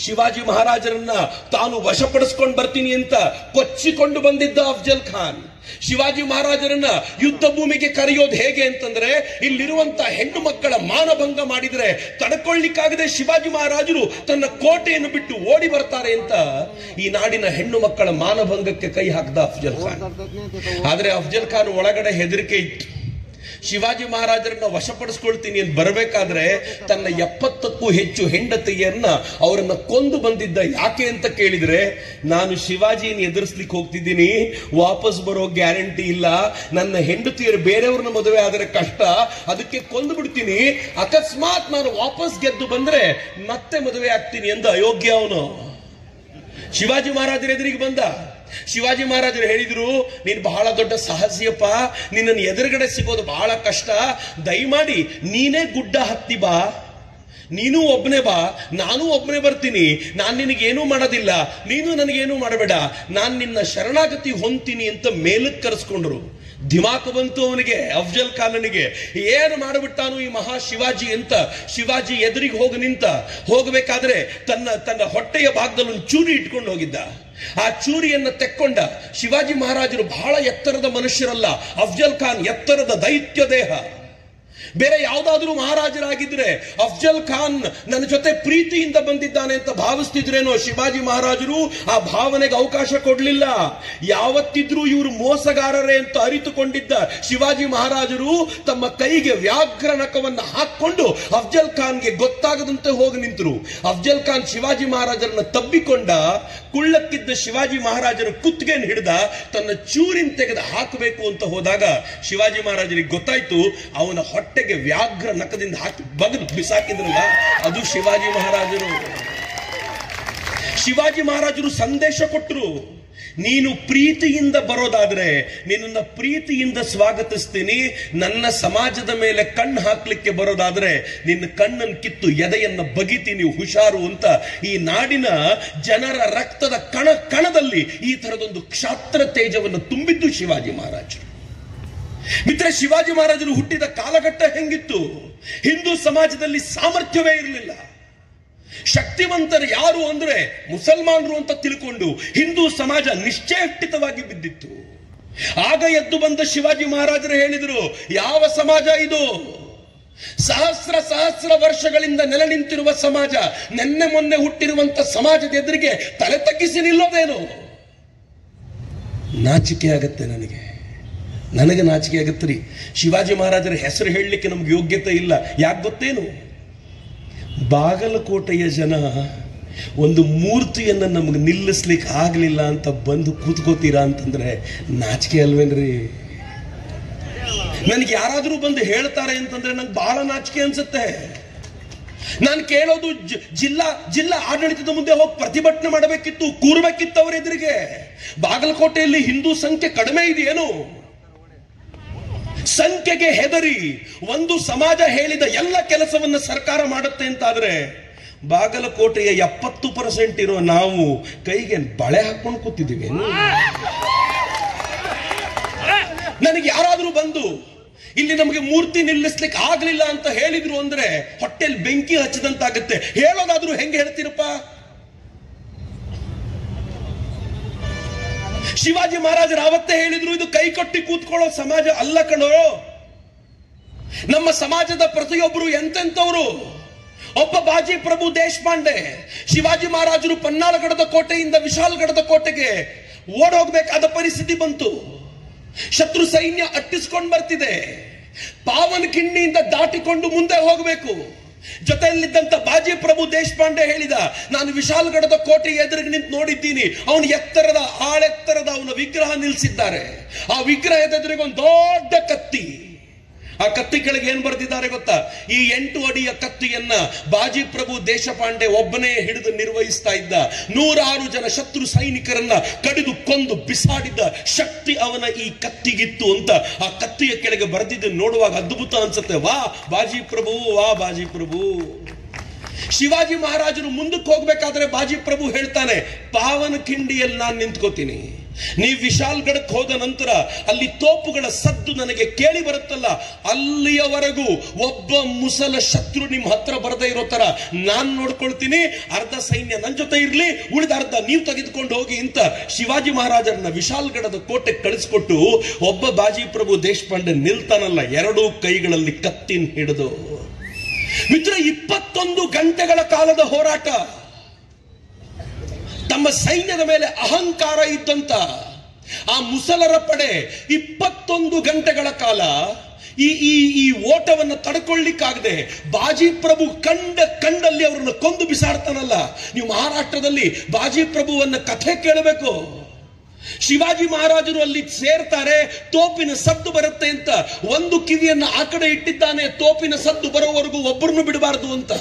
ಶಿವಾಜಿ ಮಹಾರಾಜರನ್ನ ತಾನು ವಶಪಡಿಸ್ಕೊಂಡು ಬರ್ತೀನಿ ಅಂತ ಕೊಚ್ಚಿಕೊಂಡು ಬಂದಿದ್ದ ಅಫ್ಜಲ್ ಖಾನ್ ಶಿವಾಜಿ ಮಹಾರಾಜರನ್ನ ಯುದ್ಧ ಭೂಮಿಗೆ ಕರೆಯೋದು ಹೇಗೆ ಅಂತಂದ್ರೆ, ಇಲ್ಲಿರುವಂತ ಹೆಣ್ಣು ಮಕ್ಕಳ ಮಾನಭಂಗ ಮಾಡಿದ್ರೆ ತಡ್ಕೊಳ್ಳಿಕ್ಕಾಗದೆ ಶಿವಾಜಿ ಮಹಾರಾಜರು ತನ್ನ ಕೋಟೆಯನ್ನು ಬಿಟ್ಟು ಓಡಿ ಬರ್ತಾರೆ ಅಂತ ಈ ನಾಡಿನ ಹೆಣ್ಣು ಮಕ್ಕಳ ಮಾನಭಂಗಕ್ಕೆ ಕೈ ಹಾಕಿದ ಅಫ್ಜಲ್ ಖಾನ್. ಆದ್ರೆ ಅಫ್ಜಲ್ ಖಾನ್ ಒಳಗಡೆ ಹೆದರಿಕೆ ಇತ್ತು. ಶಿವಾಜಿ ಮಹಾರಾಜರನ್ನ ವಶಪಡಿಸ್ಕೊಳ್ತೀನಿ ಅಂತ ಬರಬೇಕಾದ್ರೆ ತನ್ನ 70ಕ್ಕೂ ಹೆಚ್ಚು ಹೆಂಡತಿಯರನ್ನ ಅವರನ್ನ ಕೊಂದು ಬಂದಿದ್ದ. ಯಾಕೆ ಅಂತ ಕೇಳಿದ್ರೆ, ನಾನು ಶಿವಾಜಿಯನ್ನು ಎದುರಿಸ್ಲಿಕ್ಕೆ ಹೋಗ್ತಿದ್ದೀನಿ, ವಾಪಸ್ ಬರೋ ಗ್ಯಾರಂಟಿ ಇಲ್ಲ, ನನ್ನ ಹೆಂಡತಿಯರು ಬೇರೆಯವ್ರನ್ನ ಮದುವೆ ಆದರೆ ಕಷ್ಟ, ಅದಕ್ಕೆ ಕೊಂದು ಬಿಡ್ತೀನಿ, ಅಕಸ್ಮಾತ್ ನಾನು ವಾಪಸ್ ಗೆದ್ದು ಬಂದ್ರೆ ಮತ್ತೆ ಮದುವೆ ಆಗ್ತೀನಿ ಎಂದ ಅಯೋಗ್ಯ ಅವನು. ಶಿವಾಜಿ ಮಹಾರಾಜರ ಎದುರಿಗೆ ಬಂದ. ಶಿವಾಜಿ ಮಹಾರಾಜರು ಹೇಳಿದ್ರು, ನೀನು ಬಹಳ ದೊಡ್ಡ ಸಾಹಸಿಯಪ್ಪ, ನಿನ್ನನ್ನು ಎದುರುಗಡೆ ಸಿಗೋದು ಬಹಳ ಕಷ್ಟ, ದಯಮಾಡಿ ನೀನೇ ಗುಡ್ಡ ಹತ್ತಿ ಬಾ, ನೀನು ಒಬ್ಬನೇ ಬಾ, ನಾನು ಒಬ್ಬನೇ ಬರ್ತೀನಿ, ನಾನು ನಿನಗೇನೂ ಮಾಡೋದಿಲ್ಲ, ನೀನು ನನಗೇನೂ ಮಾಡಬೇಡ, ನಾನು ನಿನ್ನ ಶರಣಾಗತಿ ಹೊಂದ್ತೀನಿ ಅಂತ ಮೇಲಕ್ಕೆ ಕರೆಸ್ಕೊಂಡ್ರು. ದಿಮಾಕು ಬಂತು ಅವನಿಗೆ, ಅಫ್ಜಲ್ ಖಾನನಿಗೆ. ಏನು ಮಾಡಿಬಿಟ್ಟಾನು ಈ ಮಹಾ ಶಿವಾಜಿ ಅಂತ ಶಿವಾಜಿ ಎದುರಿಗೆ ಹೋಗಿ ನಿಂತ. ಹೋಗಬೇಕಾದ್ರೆ ತನ್ನ ಹೊಟ್ಟೆಯ ಭಾಗದಲ್ಲಿ ಒಂದು ಚೂರಿ ಇಟ್ಕೊಂಡು ಹೋಗಿದ್ದ. ಆ ಚೂರಿಯನ್ನ ತೆಕ್ಕೊಂಡ. ಶಿವಾಜಿ ಮಹಾರಾಜರು ಬಹಳ ಎತ್ತರದ ಮನುಷ್ಯರಲ್ಲ, ಅಫ್ಜಲ್ ಖಾನ್ ಎತ್ತರದ ದೈತ್ಯ ದೇಹ. ಬೇರೆ ಯಾವುದಾದ್ರೂ ಮಹಾರಾಜರಾಗಿದ್ರೆ ಅಫ್ಜಲ್ ಖಾನ್ ನನ್ನ ಜೊತೆ ಪ್ರೀತಿಯಿಂದ ಬಂದಿದ್ದಾನೆ ಅಂತ ಭಾವಿಸ್ತಿದ್ರೇನೋ, ಶಿವಾಜಿ ಮಹಾರಾಜರು ಆ ಭಾವನೆಗೆ ಅವಕಾಶ ಕೊಡ್ಲಿಲ್ಲ. ಯಾವತ್ತಿದ್ರೂ ಇವರು ಮೋಸಗಾರರೇ ಅಂತ ಅರಿತುಕೊಂಡಿದ್ದ ಶಿವಾಜಿ ಮಹಾರಾಜರು ತಮ್ಮ ಕೈಗೆ ವ್ಯಾಘ್ರ ನಖವನ್ನ ಹಾಕೊಂಡು ಅಫ್ಜಲ್ ಖಾನ್ಗೆ ಗೊತ್ತಾಗದಂತೆ ಹೋಗಿ ನಿಂತರು. ಅಫ್ಜಲ್ ಖಾನ್ ಶಿವಾಜಿ ಮಹಾರಾಜರನ್ನ ತಬ್ಬಿಕೊಂಡ. ಕುಳ್ಳಕ್ಕಿದ್ದ ಶಿವಾಜಿ ಮಹಾರಾಜರು ಕುತ್ತಿಗೆಯನ್ನು ಹಿಡಿದ ತನ್ನ ಚೂರಿನ ತೆಗೆದು ಹಾಕಬೇಕು ಅಂತ ಹೋದಾಗ ಶಿವಾಜಿ ಮಹಾರಾಜರಿಗೆ ಗೊತ್ತಾಯ್ತು, ಅವನ ಹೊಟ್ಟೆಗೆ ವ್ಯಾಘ್ರ ನಖದಿಂದ ಹಾಕಿ ಬಗದು ಬಿಸಾಕಿದ್ರಲ್ಲ, ಅದು ಶಿವಾಜಿ ಮಹಾರಾಜರು. ಶಿವಾಜಿ ಮಹಾರಾಜರು ಸಂದೇಶ ಕೊಟ್ಟರು. ನೀನು ಪ್ರೀತಿಯಿಂದ ಬರೋದಾದ್ರೆ ನಿನ್ನನ್ನ ಪ್ರೀತಿಯಿಂದ ಸ್ವಾಗತಿಸ್ತೀನಿ. ನನ್ನ ಸಮಾಜದ ಮೇಲೆ ಕಣ್ಣು ಹಾಕ್ಲಿಕ್ಕೆ ಬರೋದಾದ್ರೆ ನಿನ್ನ ಕಣ್ಣನ್ನು ಕಿತ್ತು ಎದೆಯನ್ನ ಬಗಿತೀನಿ, ಹುಷಾರು ಅಂತ ಈ ನಾಡಿನ ಜನರ ರಕ್ತದ ಕಣ ಕಣದಲ್ಲಿ ಈ ತರದೊಂದು ಕ್ಷಾತ್ರ ತೇಜವನ್ನು ತುಂಬಿದ್ದು ಶಿವಾಜಿ ಮಹಾರಾಜರು. ಮಿತ್ರ, ಶಿವಾಜಿ ಮಹಾರಾಜರು ಹುಟ್ಟಿದ ಕಾಲಘಟ್ಟ ಹೆಂಗಿತ್ತು? ಹಿಂದೂ ಸಮಾಜದಲ್ಲಿ ಸಾಮರ್ಥ್ಯವೇ ಇರಲಿಲ್ಲ. ಶಕ್ತಿವಂತರು ಯಾರು ಅಂದ್ರೆ ಮುಸಲ್ಮಾನರು ಅಂತ ತಿಳ್ಕೊಂಡು ಹಿಂದೂ ಸಮಾಜ ನಿಶ್ಚೇಷ್ಟಿತವಾಗಿ ಬಿದ್ದಿತ್ತು. ಆಗ ಎದ್ದು ಬಂದ ಶಿವಾಜಿ ಮಹಾರಾಜರು ಹೇಳಿದರು, ಯಾವ ಸಮಾಜ ಇದು? ಸಹಸ್ರ ಸಹಸ್ರ ವರ್ಷಗಳಿಂದ ನೆಲೆ ನಿಂತಿರುವ ಸಮಾಜ ನೆನ್ನೆ ಮೊನ್ನೆ ಹುಟ್ಟಿರುವಂತ ಸಮಾಜದ ಎದುರಿಗೆ ತಲೆ ತಗ್ಗಿಸಿ ನಿಲ್ಲೋದೇನು? ನಾಚಿಕೆ ಆಗತ್ತೆ ನನಗೆ ನಾಚಿಕೆ ಆಗತ್ತೆ ರೀ. ಶಿವಾಜಿ ಮಹಾರಾಜರ ಹೆಸರು ಹೇಳಲಿಕ್ಕೆ ನಮ್ಗೆ ಯೋಗ್ಯತೆ ಇಲ್ಲ. ಯಾಕೆ ಗೊತ್ತೇನು? ಬಾಗಲಕೋಟೆಯ ಜನ ಒಂದು ಮೂರ್ತಿಯನ್ನು ನಮಗೆ ನಿಲ್ಲಿಸ್ಲಿಕ್ಕೆ ಆಗಲಿಲ್ಲ ಅಂತ ಬಂದು ಕೂತ್ಕೋತೀರಾ ಅಂತಂದ್ರೆ ನಾಚಿಕೆ ಅಲ್ವೇನ್ರಿ? ನನಗೆ ಯಾರಾದರೂ ಬಂದು ಹೇಳ್ತಾರೆ ಅಂತಂದ್ರೆ ನಂಗೆ ಬಹಳ ನಾಚಿಕೆ ಅನ್ಸುತ್ತೆ. ನಾನು ಕೇಳೋದು ಜಿಲ್ಲಾ ಆಡಳಿತದ ಮುಂದೆ ಹೋಗಿ ಪ್ರತಿಭಟನೆ ಮಾಡಬೇಕಿತ್ತು, ಕೂರ್ಬೇಕಿತ್ತು ಅವರ ಎದುರಿಗೆ. ಬಾಗಲಕೋಟೆಯಲ್ಲಿ ಹಿಂದೂ ಸಂಖ್ಯೆ ಕಡಿಮೆ ಇದೆಯೇನು? ಸಂಖ್ಯೆಗೆ ಹೆದರಿ ಒಂದು ಸಮಾಜ ಹೇಳಿದ ಎಲ್ಲ ಕೆಲಸವನ್ನ ಸರ್ಕಾರ ಮಾಡುತ್ತೆ ಅಂತಾದ್ರೆ ಬಾಗಲಕೋಟೆಯ 70% ಇರೋ ನಾವು ಕೈಗೆ ಬಳೆ ಹಾಕೊಂಡು ಕೂತಿದ್ದೀವಿ. ನನಗೆ ಯಾರಾದ್ರೂ ಬಂದು ಇಲ್ಲಿ ನಮಗೆ ಮೂರ್ತಿ ನಿಲ್ಲಿಸ್ಲಿಕ್ಕೆ ಆಗ್ಲಿಲ್ಲ ಅಂತ ಹೇಳಿದ್ರು ಅಂದ್ರೆ ಹೊಟ್ಟೆಲ್ ಬೆಂಕಿ ಹಚ್ಚದಂತಾಗುತ್ತೆ. ಹೇಳೋದಾದ್ರೂ ಹೆಂಗೆ ಹೇಳ್ತೀರಪ್ಪ? ಶಿವಾಜಿ ಮಹಾರಾಜರು ಅವತ್ತೇ ಹೇಳಿದ್ರು, ಇದು ಕೈ ಕಟ್ಟಿ ಕೂತ್ಕೊಳ್ಳೋ ಸಮಾಜ ಅಲ್ಲ ಕಣೋ. ನಮ್ಮ ಸಮಾಜದ ಪ್ರತಿಯೊಬ್ಬರು ಎಂತೆಂಥವರು. ಒಬ್ಬ ಬಾಜಿ ಪ್ರಭು ದೇಶಪಾಂಡೆ, ಶಿವಾಜಿ ಮಹಾರಾಜರು ಪನ್ನಾಳಗಡದ ಕೋಟೆಯಿಂದ ವಿಶಾಲಗಡದ ಕೋಟೆಗೆ ಓಡ್ ಹೋಗ್ಬೇಕಾದ ಪರಿಸ್ಥಿತಿ ಬಂತು. ಶತ್ರು ಸೈನ್ಯ ಅಟ್ಟಿಸ್ಕೊಂಡು ಬರ್ತಿದೆ. ಪಾವನಕಿಂಡಿಯಿಂದ ದಾಟಿಕೊಂಡು ಮುಂದೆ ಹೋಗಬೇಕು. ಜೊತೆಯಲ್ಲಿದ್ದಂತ ಬಾಜಿ ಪ್ರಭು ದೇಶಪಾಂಡೆ ಹೇಳಿದ, ನಾನು ವಿಶಾಲಗಡದ ಕೋಟೆ ಎದುರಿಗೆ ನಿಂತು ನೋಡಿದ್ದೀನಿ. ಅವನು ಎತ್ತರದ ಆಳೆತ್ತರದ ಅವನ ವಿಗ್ರಹ ನಿಲ್ಲಿಸಿದ್ದಾರೆ. ಆ ವಿಗ್ರಹದ ಎದುರಿಗೆ ಒಂದು ದೊಡ್ಡ ಕತ್ತಿ. ಆ ಕತ್ತಿ ಕೆಳಗೆ ಏನ್ ಬರೆದಿದ್ದಾರೆ ಗೊತ್ತಾ? ಈ 8 ಅಡಿಯ ಕತ್ತಿಯನ್ನ ಬಾಜಿ ಪ್ರಭು ದೇಶಪಾಂಡೆ ಒಬ್ಬನೇ ಹಿಡಿದು ನಿರ್ವಹಿಸ್ತಾ ಇದ್ದ. 106 ಜನ ಶತ್ರು ಸೈನಿಕರನ್ನ ಕಡಿದು ಕೊಂದು ಬಿಸಾಡಿದ್ದ ಶಕ್ತಿ ಅವನ ಈ ಕತ್ತಿಗಿತ್ತು ಅಂತ ಆ ಕತ್ತಿಯ ಕೆಳಗೆ ಬರೆದಿದ್ದು ನೋಡುವಾಗ ಅದ್ಭುತ ಅನ್ಸುತ್ತೆ. ವಾ ಬಾಜಿ ಪ್ರಭು, ವಾ ಬಾಜಿ ಪ್ರಭು. ಶಿವಾಜಿ ಮಹಾರಾಜರು ಮುಂದಕ್ಕೆ ಹೋಗ್ಬೇಕಾದ್ರೆ ಬಾಜಿ ಪ್ರಭು ಹೇಳ್ತಾನೆ, ಪಾವನಕಿಂಡಿಯಲ್ಲಿ ನಾನು ನಿಂತ್ಕೋತೀನಿ. ನೀವು ವಿಶಾಲ್ಗಢಕ್ಕೆ ಹೋದ ನಂತರ ಅಲ್ಲಿ ತೋಪುಗಳ ಸದ್ದು ನನಗೆ ಕೇಳಿ ಬರುತ್ತಲ್ಲ, ಅಲ್ಲಿಯವರೆಗೂ ಒಬ್ಬ ಮುಸಲ ಶತ್ರು ನಿಮ್ಮ ಹತ್ರ ಬರದೇ ಇರೋ ತರ ನಾನ್ ನೋಡ್ಕೊಳ್ತೀನಿ. ಅರ್ಧ ಸೈನ್ಯ ನನ್ನ ಜೊತೆ ಇರ್ಲಿ, ಉಳಿದ ಅರ್ಧ ನೀವು ತೆಗೆದುಕೊಂಡು ಹೋಗಿ ಅಂತ ಶಿವಾಜಿ ಮಹಾರಾಜರನ್ನ ವಿಶಾಲ್ಗಢದ ಕೋಟೆಗೆ ಕಳಿಸ್ಕೊಟ್ಟು ಒಬ್ಬ ಬಾಜಿ ಪ್ರಭು ದೇಶಪಾಂಡೆ ನಿಲ್ತಾನಲ್ಲ, 2 ಕೈಗಳಲ್ಲಿ ಕತ್ತಿನ ಹಿಡಿದು. ಮಿತ್ರ, 21 ಗಂಟೆಗಳ ಕಾಲದ ಹೋರಾಟ. ತಮ್ಮ ಸೈನ್ಯದ ಮೇಲೆ ಅಹಂಕಾರ ಇದ್ದಂತ ಆ ಮುಸಲರ ಪಡೆ 21 ಗಂಟೆಗಳ ಕಾಲ ಈ ಓಟವನ್ನು ತಡ್ಕೊಳ್ಳಿಕ್ಕಾಗದೆ ಬಾಜಿ ಪ್ರಭು ಕಂಡಲ್ಲಿ ಅವರನ್ನು ಕೊಂದು ಬಿಸಾಡ್ತಾನಲ್ಲ. ನೀವು ಮಹಾರಾಷ್ಟ್ರದಲ್ಲಿ ಬಾಜಿ ಪ್ರಭುವನ್ನ ಕಥೆ ಕೇಳಬೇಕು. ಶಿವಾಜಿ ಮಹಾರಾಜರು ಅಲ್ಲಿ ಸೇರ್ತಾರೆ, ತೋಪಿನ ಸದ್ದು ಬರುತ್ತೆ ಅಂತ ಒಂದು ಕಿವಿಯನ್ನ ಆ ಕಡೆ ಇಟ್ಟಿದ್ದಾನೆ. ತೋಪಿನ ಸದ್ದು ಬರೋವರೆಗೂ ಒಬ್ಬರನ್ನು ಬಿಡಬಾರದು ಅಂತ.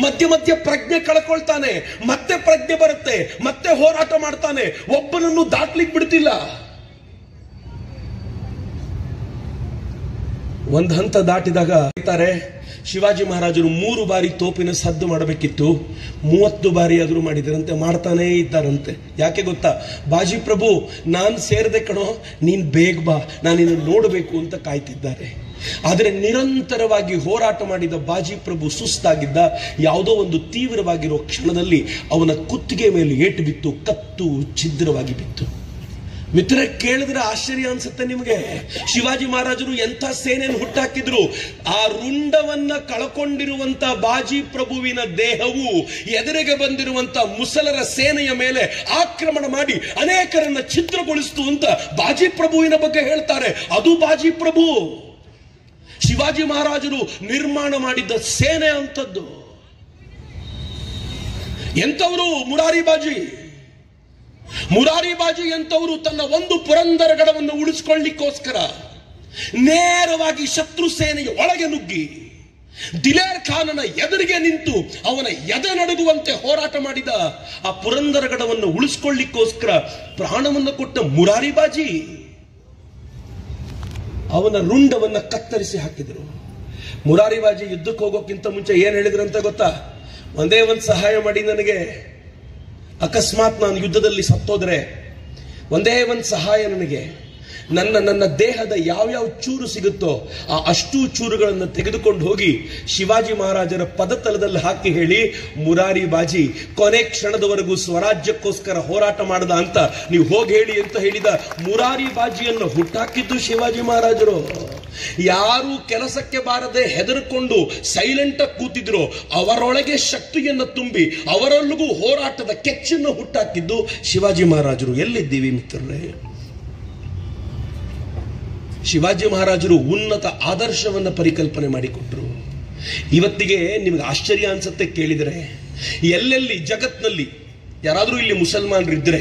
ಮಧ್ಯ ಪ್ರಜ್ಞೆ ಕಳ್ಕೊಳ್ತಾನೆ, ಮತ್ತೆ ಪ್ರಜ್ಞೆ ಬರುತ್ತೆ, ಮತ್ತೆ ಹೋರಾಟ ಮಾಡ್ತಾನೆ. ಒಬ್ಬನನ್ನು ದಾಟ್ಲಿಕ್ಕೆ ಬಿಡ್ತಿಲ್ಲ. ಒಂದು ಹಂತ ದಾಟಿದಾಗ ಶಿವಾಜಿ ಮಹಾರಾಜರು 3 ಬಾರಿ ತೋಪಿನ ಸದ್ದು ಮಾಡಬೇಕಿತ್ತು, 30 ಬಾರಿ ಆದರೂ ಮಾಡಿದರಂತೆ, ಮಾಡ್ತಾನೇ ಇದ್ದಾರಂತೆ. ಯಾಕೆ ಗೊತ್ತಾ? ಬಾಜಿ ಪ್ರಭು ನಾನು ಸೇರದೆ ಕಣೋ, ನೀನ್ ಬೇಗ ಬಾ, ನಾನು ನಿನ್ನ ನೋಡಬೇಕು ಅಂತ ಕಾಯ್ತಿದ್ದಾರೆ. ಆದರೆ ನಿರಂತರವಾಗಿ ಹೋರಾಟ ಮಾಡಿದ ಬಾಜಿ ಪ್ರಭು ಸುಸ್ತಾಗಿದ್ದ. ಯಾವುದೋ ಒಂದು ತೀವ್ರವಾಗಿರೋ ಕ್ಷಣದಲ್ಲಿ ಅವನ ಕುತ್ತಿಗೆ ಮೇಲೆ ಏಟು ಬಿತ್ತು, ಕತ್ತು ಛಿದ್ರವಾಗಿ ಬಿತ್ತು. ಮಿತ್ರ, ಕೇಳಿದ್ರೆ ಆಶ್ಚರ್ಯ ಅನ್ಸುತ್ತೆ ನಿಮಗೆ. ಶಿವಾಜಿ ಮಹಾರಾಜರು ಎಂಥ ಸೇನೆಯನ್ನು ಹುಟ್ಟಾಕಿದ್ರು. ಆ ರುಂಡವನ್ನ ಕಳ್ಕೊಂಡಿರುವಂತ ಬಾಜಿ ಪ್ರಭುವಿನ ದೇಹವು ಎದುರಿಗೆ ಬಂದಿರುವಂತ ಮುಸಲರ ಸೇನೆಯ ಮೇಲೆ ಆಕ್ರಮಣ ಮಾಡಿ ಅನೇಕರನ್ನ ಛಿದ್ರಗೊಳಿಸಿತು ಅಂತ ಬಾಜಿ ಪ್ರಭುವಿನ ಬಗ್ಗೆ ಹೇಳ್ತಾರೆ. ಅದು ಬಾಜಿ ಪ್ರಭು. ಶಿವಾಜಿ ಮಹಾರಾಜರು ನಿರ್ಮಾಣ ಮಾಡಿದ್ದ ಸೇನೆ ಅಂತದ್ದು. ಎಂತವರು? ಮುರಾರಿ ಬಾಜಿ ಎಂತವರು ತನ್ನ ಒಂದು ಪುರಂದರಗಡವನ್ನು ಉಳಿಸಿಕೊಳ್ಳಿಕ್ಕೋಸ್ಕರ ನೇರವಾಗಿ ಶತ್ರು ಸೇನೆಯ ಒಳಗೆ ನುಗ್ಗಿ ದಿಲೇರ್ ಖಾನನ ಎದುರಿಗೆ ನಿಂತು ಅವನ ಎದೆ ನಡುಗುವಂತೆ ಹೋರಾಟ ಮಾಡಿದ ಆ ಪುರಂದರಗಡವನ್ನು ಉಳಿಸ್ಕೊಳ್ಳಿಕ್ಕೋಸ್ಕರ ಪ್ರಾಣವನ್ನು ಕೊಟ್ಟ ಮುರಾರಿ ಬಾಜಿ ಅವನ ರುಂಡವನ್ನ ಕತ್ತರಿಸಿ ಹಾಕಿದರು. ಮುರಾರಿ ಬಾಜಿ ಯುದ್ಧಕ್ಕೆ ಹೋಗೋಕ್ಕಿಂತ ಮುಂಚೆ ಏನ್ ಹೇಳಿದ್ರಂತ ಗೊತ್ತಾ? ಒಂದೇ ಒಂದು ಸಹಾಯ ಮಾಡಿ ನನಗೆ, ಅಕಸ್ಮಾತ್ ನಾನು ಯುದ್ಧದಲ್ಲಿ ಸತ್ತೋದ್ರೆ ಒಂದೇ ಒಂದು ಸಹಾಯ ನನಗೆ, ನನ್ನ ದೇಹದ ಯಾವ್ಯಾವ ಚೂರು ಸಿಗುತ್ತೋ ಆ ಅಷ್ಟೂ ಚೂರುಗಳನ್ನು ತೆಗೆದುಕೊಂಡು ಹೋಗಿ ಶಿವಾಜಿ ಮಹಾರಾಜರ ಪದತಲದಲ್ಲಿ ಹಾಕಿ ಹೇಳಿ, ಮುರಾರಿ ಬಾಜಿ ಕೊನೆ ಕ್ಷಣದವರೆಗೂ ಸ್ವರಾಜ್ಯಕ್ಕೋಸ್ಕರ ಹೋರಾಟ ಮಾಡದ ಅಂತ ನೀವು ಹೋಗಿ ಹೇಳಿ ಅಂತ ಹೇಳಿದ ಮುರಾರಿ ಬಾಜಿಯನ್ನು ಹುಟ್ಟಾಕಿದ್ದು ಶಿವಾಜಿ ಮಹಾರಾಜರು. ಯಾರು ಕೆಲಸಕ್ಕೆ ಬಾರದೆ ಹೆದರ್ಕೊಂಡು ಸೈಲೆಂಟ್ ಆಗಿ ಕೂತಿದ್ರು ಅವರೊಳಗೆ ಶಕ್ತಿಯನ್ನು ತುಂಬಿ ಅವರಲ್ಲಿಗೂ ಹೋರಾಟದ ಕೆಚ್ಚನ್ನು ಹುಟ್ಟಾಕಿದ್ದು ಶಿವಾಜಿ ಮಹಾರಾಜರು. ಎಲ್ಲಿದ್ದೀವಿ ಮಿತ್ರರೇ? ಶಿವಾಜಿ ಮಹಾರಾಜರು ಉನ್ನತ ಆದರ್ಶವನ್ನ ಪರಿಕಲ್ಪನೆ ಮಾಡಿಕೊಟ್ರು. ಇವತ್ತಿಗೆ ನಿಮಗೆ ಆಶ್ಚರ್ಯ ಅನ್ಸುತ್ತೆ ಕೇಳಿದರೆ, ಎಲ್ಲೆಲ್ಲಿ ಜಗತ್ನಲ್ಲಿ ಯಾರಾದರೂ ಇಲ್ಲಿ ಮುಸಲ್ಮಾನರಿದ್ರೆ,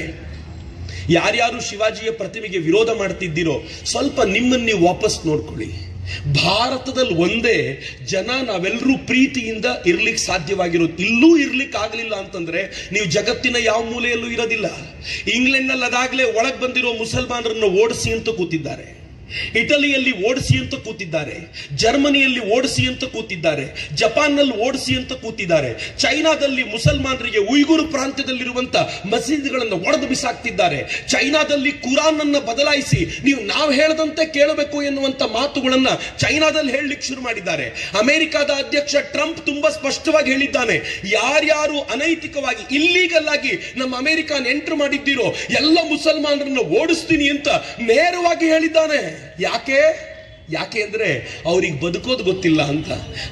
ಯಾರ್ಯಾರು ಶಿವಾಜಿಯ ಪ್ರತಿಮೆಗೆ ವಿರೋಧ ಮಾಡ್ತಿದ್ದೀರೋ ಸ್ವಲ್ಪ ನಿಮ್ಮನ್ನು ನೀವು ವಾಪಸ್ ನೋಡ್ಕೊಳ್ಳಿ. ಭಾರತದಲ್ಲಿ ಒಂದೇ ಜನ ನಾವೆಲ್ಲರೂ ಪ್ರೀತಿಯಿಂದ ಇರ್ಲಿಕ್ಕೆ ಸಾಧ್ಯವಾಗಿರೋದು. ಇಲ್ಲೂ ಇರ್ಲಿಕ್ಕೆ ಆಗಲಿಲ್ಲ ಅಂತಂದ್ರೆ ನೀವು ಜಗತ್ತಿನ ಯಾವ ಮೂಲೆಯಲ್ಲೂ ಇರೋದಿಲ್ಲ. ಇಂಗ್ಲೆಂಡ್ ನಲ್ಲಿ ಅದಾಗಲೇ ಒಳಗೆ ಬಂದಿರೋ ಮುಸಲ್ಮಾನರನ್ನು ಓಡಿಸಿ ಅಂತ ಕೂತಿದ್ದಾರೆ, ಇಟಲಿಯಲ್ಲಿ ಓಡಿಸಿ ಅಂತ ಕೂತಿದ್ದಾರೆ, ಜರ್ಮನಿಯಲ್ಲಿ ಓಡಿಸಿ ಅಂತ ಕೂತಿದ್ದಾರೆ, ಜಪಾನ್ನಲ್ಲಿ ಓಡಿಸಿ ಅಂತ ಕೂತಿದ್ದಾರೆ, ಚೈನಾದಲ್ಲಿ ಮುಸಲ್ಮಾನರಿಗೆ ಉಯ್ಗುರು ಪ್ರಾಂತ್ಯದಲ್ಲಿರುವಂತ ಮಸೀದಿಗಳನ್ನು ಒಡೆದು ಬಿಸಾಕ್ತಿದ್ದಾರೆ, ಚೈನಾದಲ್ಲಿ ಕುರಾನ್ ಅನ್ನ ಬದಲಾಯಿಸಿ ನಾವು ಹೇಳದಂತೆ ಕೇಳಬೇಕು ಎನ್ನುವಂತ ಮಾತುಗಳನ್ನ ಚೈನಾದಲ್ಲಿ ಹೇಳಲಿಕ್ಕೆ ಶುರು ಮಾಡಿದ್ದಾರೆ. ಅಮೆರಿಕದ ಅಧ್ಯಕ್ಷ ಟ್ರಂಪ್ ತುಂಬಾ ಸ್ಪಷ್ಟವಾಗಿ ಹೇಳಿದ್ದಾನೆ, ಯಾರ್ಯಾರು ಅನೈತಿಕವಾಗಿ ಇಲ್ಲೀಗಲ್ ಆಗಿ ನಮ್ಮ ಅಮೆರಿಕನ್ ಎಂಟರ್ ಮಾಡಿದ್ದೀರೋ ಎಲ್ಲ ಮುಸಲ್ಮಾನರನ್ನ ಓಡಿಸ್ತೀನಿ ಅಂತ ನೇರವಾಗಿ ಹೇಳಿದ್ದಾನೆ. ಯಾಕೆ ಅಂದ್ರೆ ಅವ್ರಿಗೆ ಬದುಕೋದು ಗೊತ್ತಿಲ್ಲ ಅಂತ.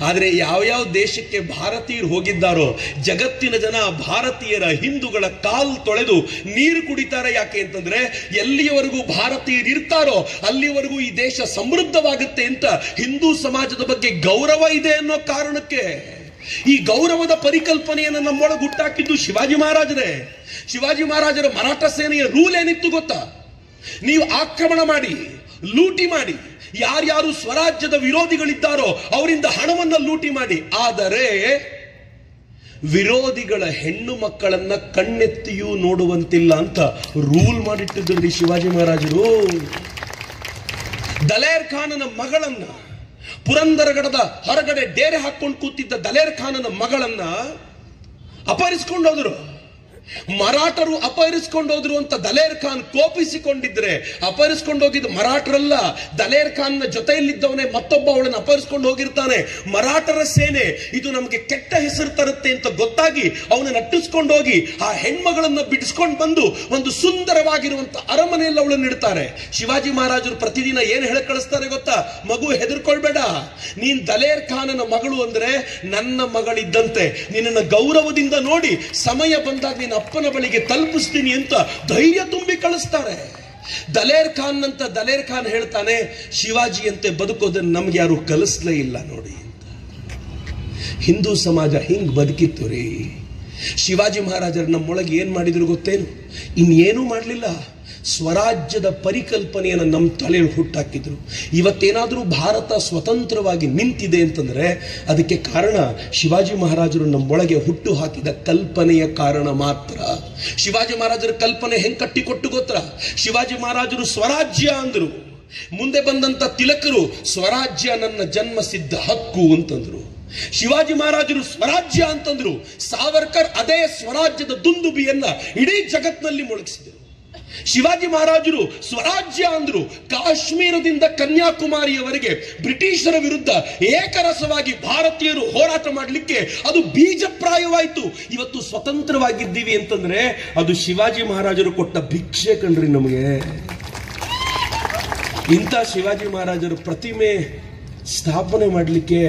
ಆದ್ರೆ ಯಾವ್ಯಾವ ದೇಶಕ್ಕೆ ಭಾರತೀಯರು ಹೋಗಿದ್ದಾರೋ ಜಗತ್ತಿನ ಜನ ಭಾರತೀಯರ ಹಿಂದೂಗಳ ಕಾಲು ತೊಳೆದು ನೀರು ಕುಡಿತಾರೆ. ಯಾಕೆ ಅಂತಂದ್ರೆ ಎಲ್ಲಿಯವರೆಗೂ ಭಾರತೀಯರು ಇರ್ತಾರೋ ಅಲ್ಲಿವರೆಗೂ ಈ ದೇಶ ಸಮೃದ್ಧವಾಗುತ್ತೆ ಅಂತ ಹಿಂದೂ ಸಮಾಜದ ಬಗ್ಗೆ ಗೌರವ ಇದೆ ಅನ್ನೋ ಕಾರಣಕ್ಕೆ. ಈ ಗೌರವದ ಪರಿಕಲ್ಪನೆಯನ್ನು ನಮ್ಮೊಳಗೆ ಹುಟ್ಟಾಕಿದ್ದು ಶಿವಾಜಿ ಮಹಾರಾಜರೇ. ಶಿವಾಜಿ ಮಹಾರಾಜರ ಮರಾಠ ಸೇನೆಯ ರೂಲ್ ಏನಿತ್ತು ಗೊತ್ತಾ? ನೀವು ಆಕ್ರಮಣ ಮಾಡಿ, ಲೂಟಿ ಮಾಡಿ, ಯಾರ್ಯಾರು ಸ್ವರಾಜ್ಯದ ವಿರೋಧಿಗಳಿದ್ದಾರೋ ಅವರಿಂದ ಹಣವನ್ನ ಲೂಟಿ ಮಾಡಿ, ಆದರೆ ವಿರೋಧಿಗಳ ಹೆಣ್ಣು ಮಕ್ಕಳನ್ನ ಕಣ್ಣೆತ್ತಿಯೂ ನೋಡುವಂತಿಲ್ಲ ಅಂತ ರೂಲ್ ಮಾಡಿಟ್ಟಿದ್ದರು ಶಿವಾಜಿ ಮಹಾರಾಜರು. ದಲೇರ್ ಖಾನನ ಮಗಳನ್ನ, ಪುರಂದರಗಡದ ಹೊರಗಡೆ ಡೇರೆ ಹಾಕೊಂಡು ಕೂತಿದ್ದ ದಲೇರ್ ಖಾನನ ಮಗಳನ್ನ ಅಪಹರಿಸಿಕೊಂಡು ಹೋದರು. ಮರಾಠರು ಅಪಹರಿಸಿಕೊಂಡು ಹೋದ್ರು ಅಂತ ದಲೇರ್ ಖಾನ್ ಕೋಪಿಸಿಕೊಂಡಿದ್ರೆ, ಅಪಹರಿಸಿಕೊಂಡು ಹೋಗಿದ್ದು ಮರಾಠರಲ್ಲ, ದಲೇರ್ ಖಾನ್ ಜೊತೆಯಲ್ಲಿದ್ದವನೇ ಮತ್ತೊಬ್ಬ ಅವಳನ್ನು ಅಪಹರಿಸಿಕೊಂಡು ಹೋಗಿರ್ತಾನೆ. ಮರಾಠರ ಸೇನೆ ಇದು ನಮಗೆ ಕೆಟ್ಟ ಹೆಸರು ತರುತ್ತೆ ಅಂತ ಗೊತ್ತಾಗಿ ಅವನನ್ನು ಅಟ್ಟಿಸ್ಕೊಂಡು ಹೋಗಿ ಆ ಹೆಣ್ಮಗಳನ್ನ ಬಿಡಿಸ್ಕೊಂಡು ಬಂದು ಒಂದು ಸುಂದರವಾಗಿರುವಂತ ಅರಮನೆಯಲ್ಲಿ ಅವಳನ್ನು ಇಡ್ತಾರೆ. ಶಿವಾಜಿ ಮಹಾರಾಜರು ಪ್ರತಿದಿನ ಏನ್ ಹೇಳ ಕಳಿಸ್ತಾರೆ ಗೊತ್ತಾ? ಮಗು ಹೆದರ್ಕೊಳ್ಬೇಡ, ನೀನ್ ದಲೇರ್ ಖಾನನ ಮಗಳು ಅಂದ್ರೆ ನನ್ನ ಮಗಳಿದ್ದಂತೆ, ನಿನ್ನನ್ನು ಗೌರವದಿಂದ ನೋಡಿ ಸಮಯ ಬಂದಾಗ ನೀನು ಅಪ್ಪನ ಬಳಿಗೆ ತಲುಪಿಸ್ತೀನಿ ಅಂತ ಧೈರ್ಯ ತುಂಬಿ ಕಳಿಸ್ತಾರೆ. ದಲೇರ್ ಖಾನ್ ಅಂತ ದಲೇರ್ ಖಾನ್ ಹೇಳ್ತಾನೆ, ಶಿವಾಜಿಯಂತೆ ಬದುಕೋದನ್ನು ನಮ್ಗೆ ಯಾರು ಕಲಿಸ್ಲೇ ಇಲ್ಲ ನೋಡಿ ಅಂತ. ಹಿಂದೂ ಸಮಾಜ ಹಿಂಗ್ ಬದುಕಿತ್ತು ರೀ. ಶಿವಾಜಿ ಮಹಾರಾಜರು ನಮ್ಮೊಳಗೆ ಏನ್ ಮಾಡಿದ್ರು ಗೊತ್ತೇನು? ಇನ್ನೇನು ಮಾಡಲಿಲ್ಲ, ಸ್ವರಾಜ್ಯದ ಪರಿಕಲ್ಪನೆಯನ್ನು ನಮ್ಮ ತಲೆಯಲ್ಲಿ ಹುಟ್ಟಾಕಿದ್ರು. ಇವತ್ತೇನಾದ್ರೂ ಭಾರತ ಸ್ವತಂತ್ರವಾಗಿ ನಿಂತಿದೆ ಅಂತಂದ್ರೆ ಅದಕ್ಕೆ ಕಾರಣ ಶಿವಾಜಿ ಮಹಾರಾಜರು ನಮ್ಮೊಳಗೆ ಹುಟ್ಟು ಹಾಕಿದ ಕಲ್ಪನೆಯ ಕಾರಣ ಮಾತ್ರ. ಶಿವಾಜಿ ಮಹಾರಾಜರ ಕಲ್ಪನೆ ಹೆಂಗ್ ಕಟ್ಟಿಕೊಟ್ಟು ಗೊತ್ತಾ? ಶಿವಾಜಿ ಮಹಾರಾಜರು ಸ್ವರಾಜ್ಯ ಅಂದ್ರು, ಮುಂದೆ ಬಂದಂತ ತಿಲಕರು ಸ್ವರಾಜ್ಯ ನನ್ನ ಜನ್ಮಸಿದ್ಧ ಹಕ್ಕು ಅಂತಂದ್ರು. ಶಿವಾಜಿ ಮಹಾರಾಜರು ಸ್ವರಾಜ್ಯ ಅಂತಂದ್ರು, ಸಾವರ್ಕರ್ ಅದೇ ಸ್ವರಾಜ್ಯದ ದುಂದುಬಿಯನ್ನ ಇಡೀ ಜಗತ್ನಲ್ಲಿ ಮೊಳಗಿಸಿದರು. ಶಿವಾಜಿ ಮಹಾರಾಜರು ಸ್ವರಾಜ್ಯ ಅಂದ್ರು, ಕಾಶ್ಮೀರದಿಂದ ಕನ್ಯಾಕುಮಾರಿಯವರೆಗೆ ಬ್ರಿಟಿಷರ ವಿರುದ್ಧ ಏಕರಸವಾಗಿ ಭಾರತೀಯರು ಹೋರಾಟ ಮಾಡಲಿಕ್ಕೆ ಅದು ಬೀಜಪ್ರಾಯವಾಯಿತು. ಇವತ್ತು ಸ್ವತಂತ್ರವಾಗಿದ್ದೀವಿ ಅಂತಂದ್ರೆ ಅದು ಶಿವಾಜಿ ಮಹಾರಾಜರು ಕೊಟ್ಟ ಭಿಕ್ಷೆ ಕಣ್ರಿ ನಮಗೆ. ಇಂಥ ಶಿವಾಜಿ ಮಹಾರಾಜರ ಪ್ರತಿಮೆ ಸ್ಥಾಪನೆ ಮಾಡಲಿಕ್ಕೆ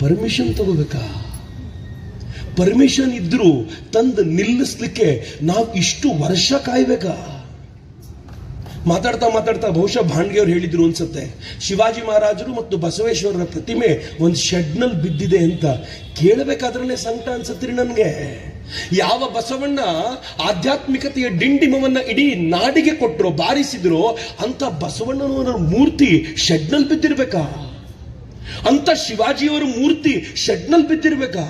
ಪರ್ಮಿಷನ್ ತಗೋಬೇಕಾ? ಪರ್ಮಿಷನ್ ಇದ್ರು ತಂದು ನಿಲ್ಲಿಸ್ಲಿಕ್ಕೆ ನಾವು ಇಷ್ಟು ವರ್ಷ ಕಾಯ್ಬೇಕಾ? ಮಾತಾಡ್ತಾ ಮಾತಾಡ್ತಾ ಬಹುಶಃ ಭಾಂಡ್ಗೆಯವ್ರು ಹೇಳಿದ್ರು ಅನ್ಸುತ್ತೆ, ಶಿವಾಜಿ ಮಹಾರಾಜರು ಮತ್ತು ಬಸವೇಶ್ವರರ ಪ್ರತಿಮೆ ಒಂದು ಶೆಡ್ನಲ್ಲಿ ಬಿದ್ದಿದೆ ಅಂತ. ಕೇಳಬೇಕಾದ್ರೇ ಸಂಕಟ ಅನ್ಸತ್ರಿ ನನ್ಗೆ. ಯಾವ ಬಸವಣ್ಣ ಆಧ್ಯಾತ್ಮಿಕತೆಯ ಡಿಂಡಿಮವನ್ನ ಇಡೀ ನಾಡಿಗೆ ಕೊಟ್ಟರು, ಬಾರಿಸಿದ್ರು, ಅಂತ ಬಸವಣ್ಣನವರ ಮೂರ್ತಿ ಶೆಡ್ನಲ್ಲಿ ಬಿದ್ದಿರ್ಬೇಕಾ? ಅಂತ ಶಿವಾಜಿಯವರ ಮೂರ್ತಿ ಶೆಡ್ನಲ್ಲಿ ಬಿದ್ದಿರ್ಬೇಕಾ?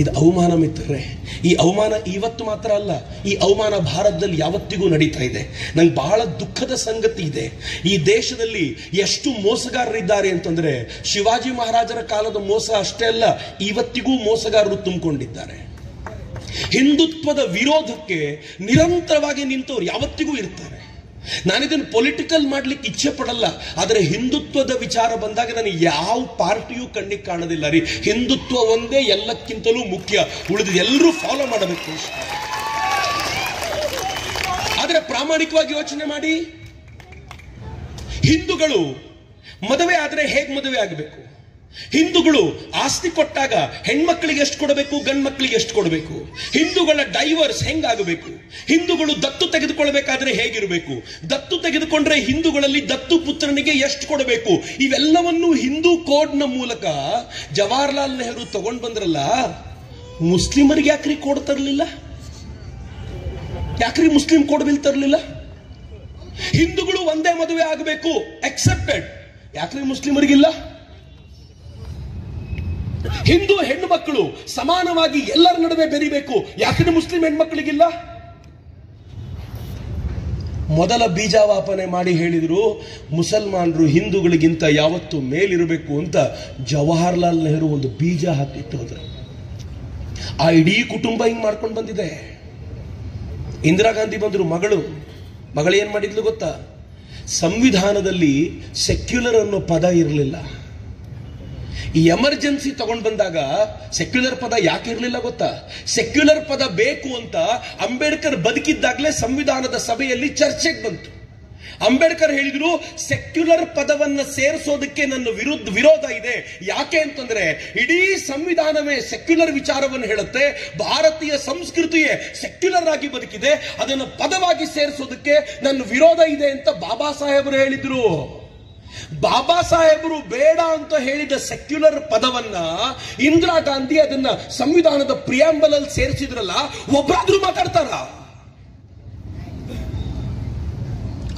ಇದು ಅವಮಾನ ಮಿತ್ರರೇ. ಈ ಅವಮಾನ ಇವತ್ತು ಮಾತ್ರ ಅಲ್ಲ, ಈ ಅವಮಾನ ಭಾರತದಲ್ಲಿ ಯಾವತ್ತಿಗೂ ನಡೀತಾ ಇದೆ. ನಂಗೆ ಬಹಳ ದುಃಖದ ಸಂಗತಿ ಇದೆ. ಈ ದೇಶದಲ್ಲಿ ಎಷ್ಟು ಮೋಸಗಾರರಿದ್ದಾರೆ ಅಂತಂದ್ರೆ, ಶಿವಾಜಿ ಮಹಾರಾಜರ ಕಾಲದ ಮೋಸ ಅಷ್ಟೇ ಅಲ್ಲ, ಇವತ್ತಿಗೂ ಮೋಸಗಾರರು ತುಂಬಿಕೊಂಡಿದ್ದಾರೆ. ಹಿಂದುತ್ವದ ವಿರೋಧಕ್ಕೆ ನಿರಂತರವಾಗಿ ನಿಂತವರು ಯಾವತ್ತಿಗೂ ಇರ್ತಾರೆ. ನಾನಿದನ್ನು ಪೊಲಿಟಿಕಲ್ ಮಾಡ್ಲಿಕ್ಕೆ ಇಚ್ಛೆ ಪಡಲ್ಲ, ಆದರೆ ಹಿಂದುತ್ವದ ವಿಚಾರ ಬಂದಾಗ ನನಗೆ ಯಾವ ಪಾರ್ಟಿಯೂ ಕಣ್ಣಿಗೆ ಕಾಣೋದಿಲ್ಲ ರೀ. ಹಿಂದುತ್ವ ಒಂದೇ ಎಲ್ಲಕ್ಕಿಂತಲೂ ಮುಖ್ಯ, ಉಳಿದು ಎಲ್ಲರೂ ಫಾಲೋ ಮಾಡಬೇಕು. ಆದರೆ ಪ್ರಾಮಾಣಿಕವಾಗಿ ಯೋಚನೆ ಮಾಡಿ, ಹಿಂದೂಗಳು ಮದುವೆ ಆದರೆ ಹೇಗೆ ಮದುವೆ ಆಗಬೇಕು? ಹಿಂದೂಗಳು ಆಸ್ತಿ ಕೊಟ್ಟಾಗ ಹೆಣ್ಮಕ್ಳಿಗೆ ಎಷ್ಟು ಕೊಡಬೇಕು, ಗಂಡು ಮಕ್ಕಳಿಗೆ ಎಷ್ಟು ಕೊಡಬೇಕು? ಹಿಂದೂಗಳ ಡೈವರ್ಸ್ ಹೆಂಗಾಗಬೇಕು? ಹಿಂದೂಗಳು ದತ್ತು ತೆಗೆದುಕೊಳ್ಬೇಕಾದ್ರೆ ಹೇಗಿರಬೇಕು? ದತ್ತು ತೆಗೆದುಕೊಂಡ್ರೆ ಹಿಂದೂಗಳಲ್ಲಿ ದತ್ತು ಪುತ್ರನಿಗೆ ಎಷ್ಟು ಕೊಡಬೇಕು? ಇವೆಲ್ಲವನ್ನು ಹಿಂದೂ ಕೋಡ್ನ ಮೂಲಕ ಜವಾಹರ್ಲಾಲ್ ನೆಹರು ತಗೊಂಡು ಬಂದ್ರಲ್ಲ, ಮುಸ್ಲಿಮರಿಗೆ ಯಾಕ್ರಿ ಕೋಡ್ ತರಲಿಲ್ಲ? ಯಾಕ್ರಿ ಮುಸ್ಲಿಂ ಕೋಡ್ ಬಿಲ್ ತರಲಿಲ್ಲ? ಹಿಂದೂಗಳು ಒಂದೇ ಮದುವೆ ಆಗಬೇಕು ಎಕ್ಸೆಪ್ಟೆಡ್, ಯಾಕ್ರಿ ಮುಸ್ಲಿಮರಿಗಿಲ್ಲ? ಹಿಂದೂ ಹೆಣ್ಣು ಮಕ್ಕಳು ಸಮಾನವಾಗಿ ಎಲ್ಲರ ನಡುವೆ ಬೆರಿಬೇಕು, ಯಾಕೆ ಮುಸ್ಲಿಂ ಹೆಣ್ಮಕ್ಳಿಗಿಲ್ಲ? ಮೊದಲ ಬೀಜಾವಾಪನೆ ಮಾಡಿ ಹೇಳಿದ್ರು, ಮುಸಲ್ಮಾನರು ಹಿಂದೂಗಳಿಗಿಂತ ಯಾವತ್ತೂ ಮೇಲಿರಬೇಕು ಅಂತ ಜವಾಹರ್ಲಾಲ್ ನೆಹರು ಒಂದು ಬೀಜ ಹಾಕಿಟ್ಟು ಹೋದ್ರು. ಆ ಇಡೀ ಕುಟುಂಬ ಹಿಂಗ್ ಮಾಡ್ಕೊಂಡು ಬಂದಿದೆ. ಇಂದಿರಾ ಗಾಂಧಿ ಬಂದ್ರು, ಮಗಳು ಏನ್ ಮಾಡಿದ್ಲು ಗೊತ್ತಾ? ಸಂವಿಧಾನದಲ್ಲಿ ಸೆಕ್ಯುಲರ್ ಅನ್ನೋ ಪದ ಇರಲಿಲ್ಲ. ಈ ಎಮರ್ಜೆನ್ಸಿ ತಗೊಂಡು ಬಂದಾಗ ಸೆಕ್ಯುಲರ್ ಪದ ಯಾಕೆ ಇರಲಿಲ್ಲ ಗೊತ್ತಾ? ಸೆಕ್ಯುಲರ್ ಪದ ಬೇಕು ಅಂತ ಅಂಬೇಡ್ಕರ್ ಬದುಕಿದ್ದಾಗಲೇ ಸಂವಿಧಾನದ ಸಭೆಯಲ್ಲಿ ಚರ್ಚೆಗೆ ಬಂತು. ಅಂಬೇಡ್ಕರ್ ಹೇಳಿದ್ರು, ಸೆಕ್ಯುಲರ್ ಪದವನ್ನ ಸೇರಿಸೋದಕ್ಕೆ ನನ್ನ ವಿರೋಧ ಇದೆ. ಯಾಕೆ ಅಂತಂದ್ರೆ ಇಡೀ ಸಂವಿಧಾನವೇ ಸೆಕ್ಯುಲರ್ ವಿಚಾರವನ್ನು ಹೇಳುತ್ತೆ, ಭಾರತೀಯ ಸಂಸ್ಕೃತಿಯೇ ಸೆಕ್ಯುಲರ್ ಆಗಿ ಬದುಕಿದೆ, ಅದನ್ನು ಪದವಾಗಿ ಸೇರಿಸೋದಕ್ಕೆ ನನ್ನ ವಿರೋಧ ಇದೆ ಅಂತ ಬಾಬಾ ಸಾಹೇಬರು ಹೇಳಿದ್ರು. ಬಾಬಾ ಸಾಹೇಬರು ಬೇಡ ಅಂತ ಹೇಳಿದ ಸೆಕ್ಯುಲರ್ ಪದವನ್ನ ಇಂದಿರಾ ಗಾಂಧಿ ಅದನ್ನ ಸಂವಿಧಾನದ ಪ್ರಿಯಾಂಬಲ್ ಅಲ್ಲಿ ಸೇರಿಸಿದ್ರಲ್ಲ, ಒಬ್ಬರಾದ್ರೂ ಮಾತಾಡ್ತಾರ?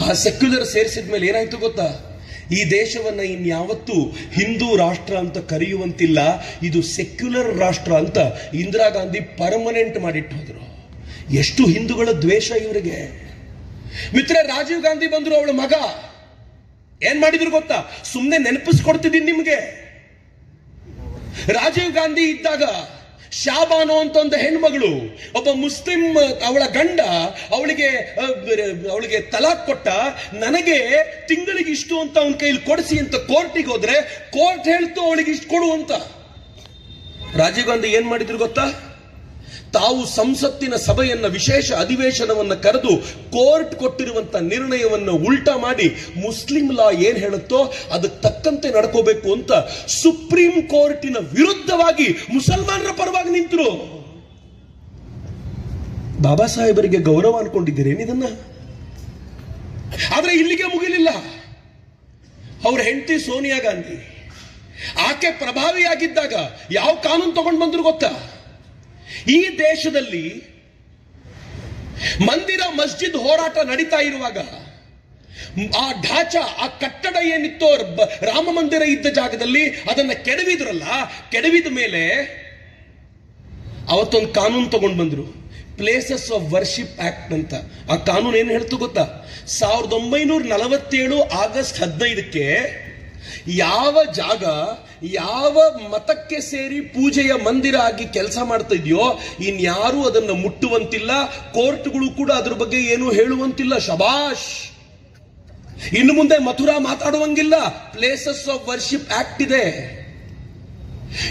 ಆ ಸೆಕ್ಯುಲರ್ ಸೇರಿಸಿದ ಮೇಲೆ ಏನಾಯ್ತು ಗೊತ್ತಾ? ಈ ದೇಶವನ್ನ ಇನ್ಯಾವತ್ತೂ ಹಿಂದೂ ರಾಷ್ಟ್ರ ಅಂತ ಕರೆಯುವಂತಿಲ್ಲ, ಇದು ಸೆಕ್ಯುಲರ್ ರಾಷ್ಟ್ರ ಅಂತ ಇಂದಿರಾ ಗಾಂಧಿ ಪರ್ಮನೆಂಟ್ ಮಾಡಿಟ್ಟು ಹೋದ್ರು. ಎಷ್ಟು ಹಿಂದೂಗಳ ದ್ವೇಷ ಇವರಿಗೆ. ಮಿತ್ರ, ರಾಜೀವ್ ಗಾಂಧಿ ಬಂದ್ರು, ಅವಳ ಮಗ ಏನ್ ಮಾಡಿದ್ರು ಗೊತ್ತಾ? ಸುಮ್ಮನೆ ನೆನಪಿಸ್ಕೊಡ್ತಿದ್ದೀನಿ ನಿಮ್ಗೆ. ರಾಜೀವ್ ಗಾಂಧಿ ಇದ್ದಾಗ ಶಾಬಾನೋ ಅಂತ ಒಂದು ಹೆಣ್ಮಗಳು, ಒಬ್ಬ ಮುಸ್ಲಿಂ ಅವಳ ಗಂಡ ಅವಳಿಗೆ ತಲಾಕ್ ಕೊಟ್ಟ, ನನಗೆ ತಿಂಗಳಿಗೆ ಇಷ್ಟು ಅಂತ ಅವನ ಕೈಲಿ ಕೊಡಿಸಿ ಅಂತ ಕೋರ್ಟಿಗೆ ಹೋದ್ರೆ ಕೋರ್ಟ್ ಹೇಳ್ತು ಅವಳಿಗೆ ಇಷ್ಟು ಕೊಡು ಅಂತ. ರಾಜೀವ್ ಗಾಂಧಿ ಏನ್ ಮಾಡಿದ್ರು ಗೊತ್ತಾ? ತಾವು ಸಂಸತ್ತಿನ ಸಭೆಯನ್ನ ವಿಶೇಷ ಅಧಿವೇಶನವನ್ನ ಕರೆದು ಕೋರ್ಟ್ ಕೊಟ್ಟಿರುವಂತ ನಿರ್ಣಯವನ್ನು ಉಲ್ಟಾ ಮಾಡಿ ಮುಸ್ಲಿಂ ಲಾ ಏನ್ ಹೇಳುತ್ತೋ ಅದಕ್ಕೆ ತಕ್ಕಂತೆ ನಡ್ಕೋಬೇಕು ಅಂತ ಸುಪ್ರೀಂ ಕೋರ್ಟಿನ ವಿರುದ್ಧವಾಗಿ ಮುಸಲ್ಮಾನರ ಪರವಾಗಿ ನಿಂತರು. ಬಾಬಾ ಸಾಹೇಬರಿಗೆ ಗೌರವ ಅನ್ಕೊಂಡಿದ್ದೀರೇನಿದನ್ನ? ಆದ್ರೆ ಇಲ್ಲಿಗೆ ಮುಗಿಲಿಲ್ಲ. ಅವ್ರ ಹೆಂಡತಿ ಸೋನಿಯಾ ಗಾಂಧಿ, ಆಕೆ ಪ್ರಭಾವಿಯಾಗಿದ್ದಾಗ ಯಾವ ಕಾನೂನು ತಗೊಂಡು ಬಂದ್ರು ಗೊತ್ತಾ? ಈ ದೇಶದಲ್ಲಿ ಮಂದಿರ ಮಸ್ಜಿದ್ ಹೋರಾಟ ನಡೀತಾ ಇರುವಾಗ ಆ ಢಾಚಾ, ಆ ಕಟ್ಟಡ ಏನಿತ್ತೋ ರಾಮ ಮಂದಿರ ಇದ್ದ ಜಾಗದಲ್ಲಿ ಅದನ್ನ ಕೆಡವಿದ್ರಲ್ಲ, ಕೆಡವಿದ ಮೇಲೆ ಅವತ್ತೊಂದು ಕಾನೂನು ತಗೊಂಡು ಬಂದ್ರು, ಪ್ಲೇಸಸ್ ಆಫ್ ವರ್ಷಿಪ್ ಆಕ್ಟ್ ಅಂತ. ಆ ಕಾನೂನು ಏನ್ ಹೇಳ್ತು ಗೊತ್ತಾ? 1947 ಆಗಸ್ಟ್ 15ಕ್ಕೆ ಯಾವ ಜಾಗ ಯಾವ ಮತಕ್ಕೆ ಸೇರಿ ಪೂಜೆಯ ಮಂದಿರ ಆಗಿ ಕೆಲಸ ಮಾಡ್ತಾ ಇದೆಯೋ ಇನ್ಯಾರೂ ಅದನ್ನ ಮುಟ್ಟುವಂತಿಲ್ಲ, ಕೋರ್ಟ್ಗಳು ಕೂಡ ಅದ್ರ ಬಗ್ಗೆ ಏನು ಹೇಳುವಂತಿಲ್ಲ. ಶಬಾಷ್! ಇನ್ನು ಮುಂದೆ ಮಥುರಾ ಮಾತಾಡುವಂಗಿಲ್ಲ, ಪ್ಲೇಸಸ್ ಆಫ್ ವರ್ಷಿಪ್ ಆಕ್ಟ್ ಇದೆ.